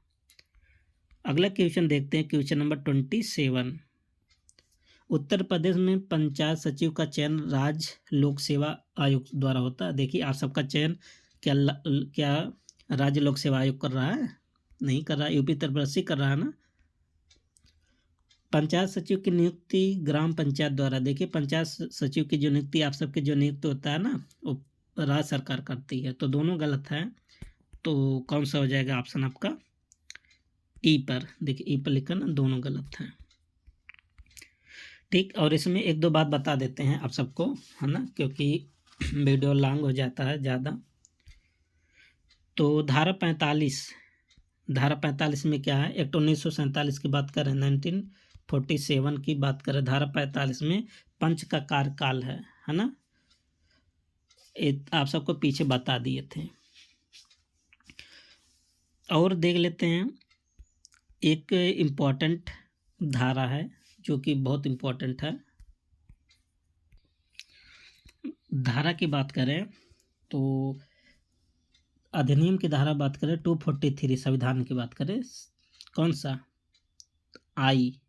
अगला क्वेश्चन देखते हैं, क्वेश्चन नंबर 27। उत्तर प्रदेश में पंचायत सचिव का चयन राज्य लोक सेवा आयोग द्वारा होता है। देखिए आप सबका चयन क्या राज्य लोक सेवा आयोग कर रहा है, नहीं कर रहा, यूपी तरफसी कर रहा है ना। पंचायत सचिव की नियुक्ति ग्राम पंचायत द्वारा, देखिए पंचायत सचिव की जो नियुक्ति आप सबके जो नियुक्त होता है ना वो राज्य सरकार करती है, तो दोनों गलत है। तो कौन सा हो जाएगा ऑप्शन आपका, ई पर। देखिए ई पर लिखा ना, दोनों गलत हैं। ठीक, और इसमें 1-2 बात बता देते हैं आप सबको, है ना, क्योंकि वीडियो लॉन्ग हो जाता है ज़्यादा। तो धारा 45 में क्या है, एक्ट 1947 की बात करें, 1947 की बात करें, धारा 45 में पंच का कार्यकाल है ना। आप सबको पीछे बता दिए थे। और देख लेते हैं, एक इम्पॉर्टेंट धारा है जो कि बहुत इम्पोर्टेंट है। धारा की बात करें तो अधिनियम की धारा बात करें 243, संविधान की बात करें कौन सा, आई।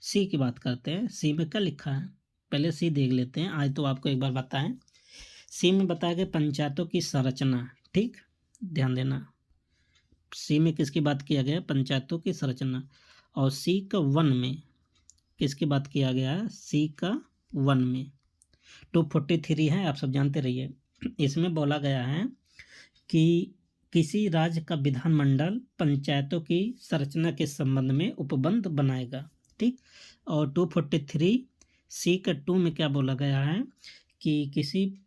सी की बात करते हैं, सी में क्या लिखा है, पहले सी देख लेते हैं, आई तो आपको एक बार बताएं। सी में बताया गया पंचायतों की संरचना। ठीक, ध्यान देना, सी में किसकी बात किया गया, पंचायतों की संरचना। और सी का 1 में किसकी बात किया गया है, सी का 1 में 243 है, आप सब जानते रहिए। इसमें बोला गया है कि किसी राज्य का विधानमंडल पंचायतों की संरचना के संबंध में उपबंध बनाएगा। ठीक। और 243 C के 2 में क्या बोला गया है कि किसी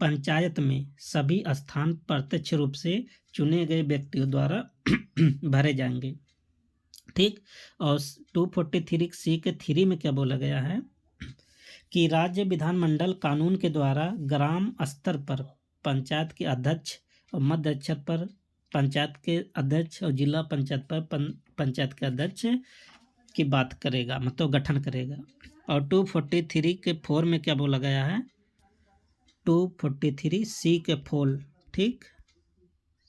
पंचायत में सभी स्थान प्रत्यक्ष रूप से चुने गए व्यक्तियों द्वारा भरे जाएंगे। ठीक। और 243C के 3 में क्या बोला गया है कि राज्य विधानमंडल कानून के द्वारा ग्राम स्तर पर पंचायत के अध्यक्ष और मध्य स्तर पर पंचायत के अध्यक्ष और जिला पंचायत पर पंचायत के अध्यक्ष की बात करेगा, मतलब गठन करेगा। और 243 के 4 में क्या बोला गया है, 243C के 4, ठीक,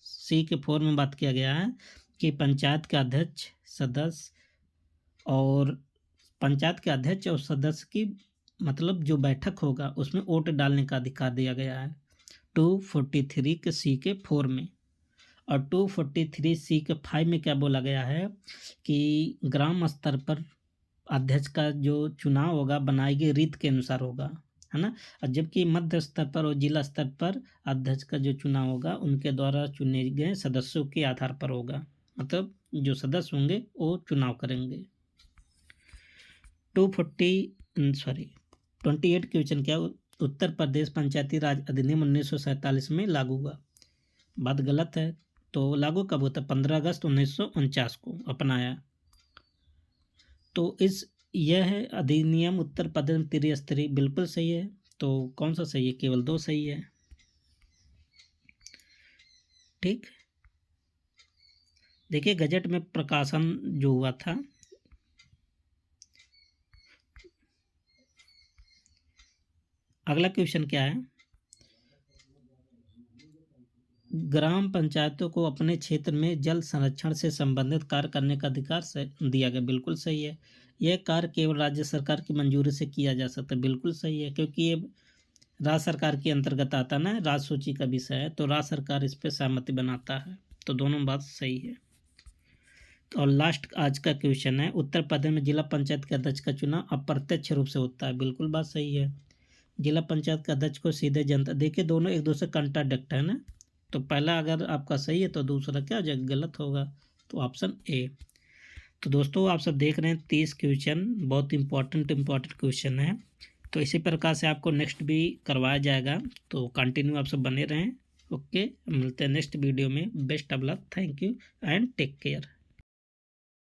C के 4 में बात किया गया है कि पंचायत के अध्यक्ष सदस्य और पंचायत के अध्यक्ष और सदस्य की मतलब जो बैठक होगा उसमें वोट डालने का अधिकार दिया गया है 243 के C के 4 में। और 243C के 5 में क्या बोला गया है कि ग्राम स्तर पर अध्यक्ष का जो चुनाव होगा बनाई गई रीत के अनुसार होगा, है ना। और जबकि मध्य स्तर पर और जिला स्तर पर अध्यक्ष का जो चुनाव होगा उनके द्वारा चुने गए सदस्यों के आधार पर होगा, मतलब जो सदस्य होंगे वो चुनाव करेंगे। 28 क्वेश्चन क्या, उत्तर प्रदेश पंचायती राज अधिनियम 1947 में लागू हुआ। बात गलत है, तो लागू कब होता है, 15 अगस्त 1949 को अपनाया। तो यह अधिनियम उत्तर प्रदेश में त्रिस्तरीय बिल्कुल सही है। तो कौन सा सही है, केवल 2 सही है। ठीक, देखिए गजट में प्रकाशन जो हुआ था, अगला क्वेश्चन क्या है, ग्राम पंचायतों को अपने क्षेत्र में जल संरक्षण से संबंधित कार्य करने का अधिकार दिया गया। बिल्कुल सही है। यह कार्य केवल राज्य सरकार की मंजूरी से किया जा सकता है। बिल्कुल सही है, क्योंकि ये राज्य सरकार के अंतर्गत आता ना, राज्य सूची का विषय है, तो राज्य सरकार इस पर सहमति बनाता है। तो दोनों बात सही है। और लास्ट आज का क्वेश्चन है, उत्तर प्रदेश में जिला पंचायत के अध्यक्ष का चुनाव अप्रत्यक्ष रूप से होता है। बिल्कुल बात सही है। जिला पंचायत के अध्यक्ष को सीधे जनता, देखिए दोनों एक दूसरे कंट्राडिक्ट है ना, तो पहला अगर आपका सही है तो दूसरा क्या हो जाएगा, गलत होगा। तो ऑप्शन ए। तो दोस्तों आप सब देख रहे हैं 30 क्वेश्चन बहुत इंपॉर्टेंट क्वेश्चन है। तो इसी प्रकार से आपको नेक्स्ट भी करवाया जाएगा, तो कंटिन्यू आप सब बने रहें। ओके, मिलते हैं नेक्स्ट वीडियो में। Best of luck, thank you and take care.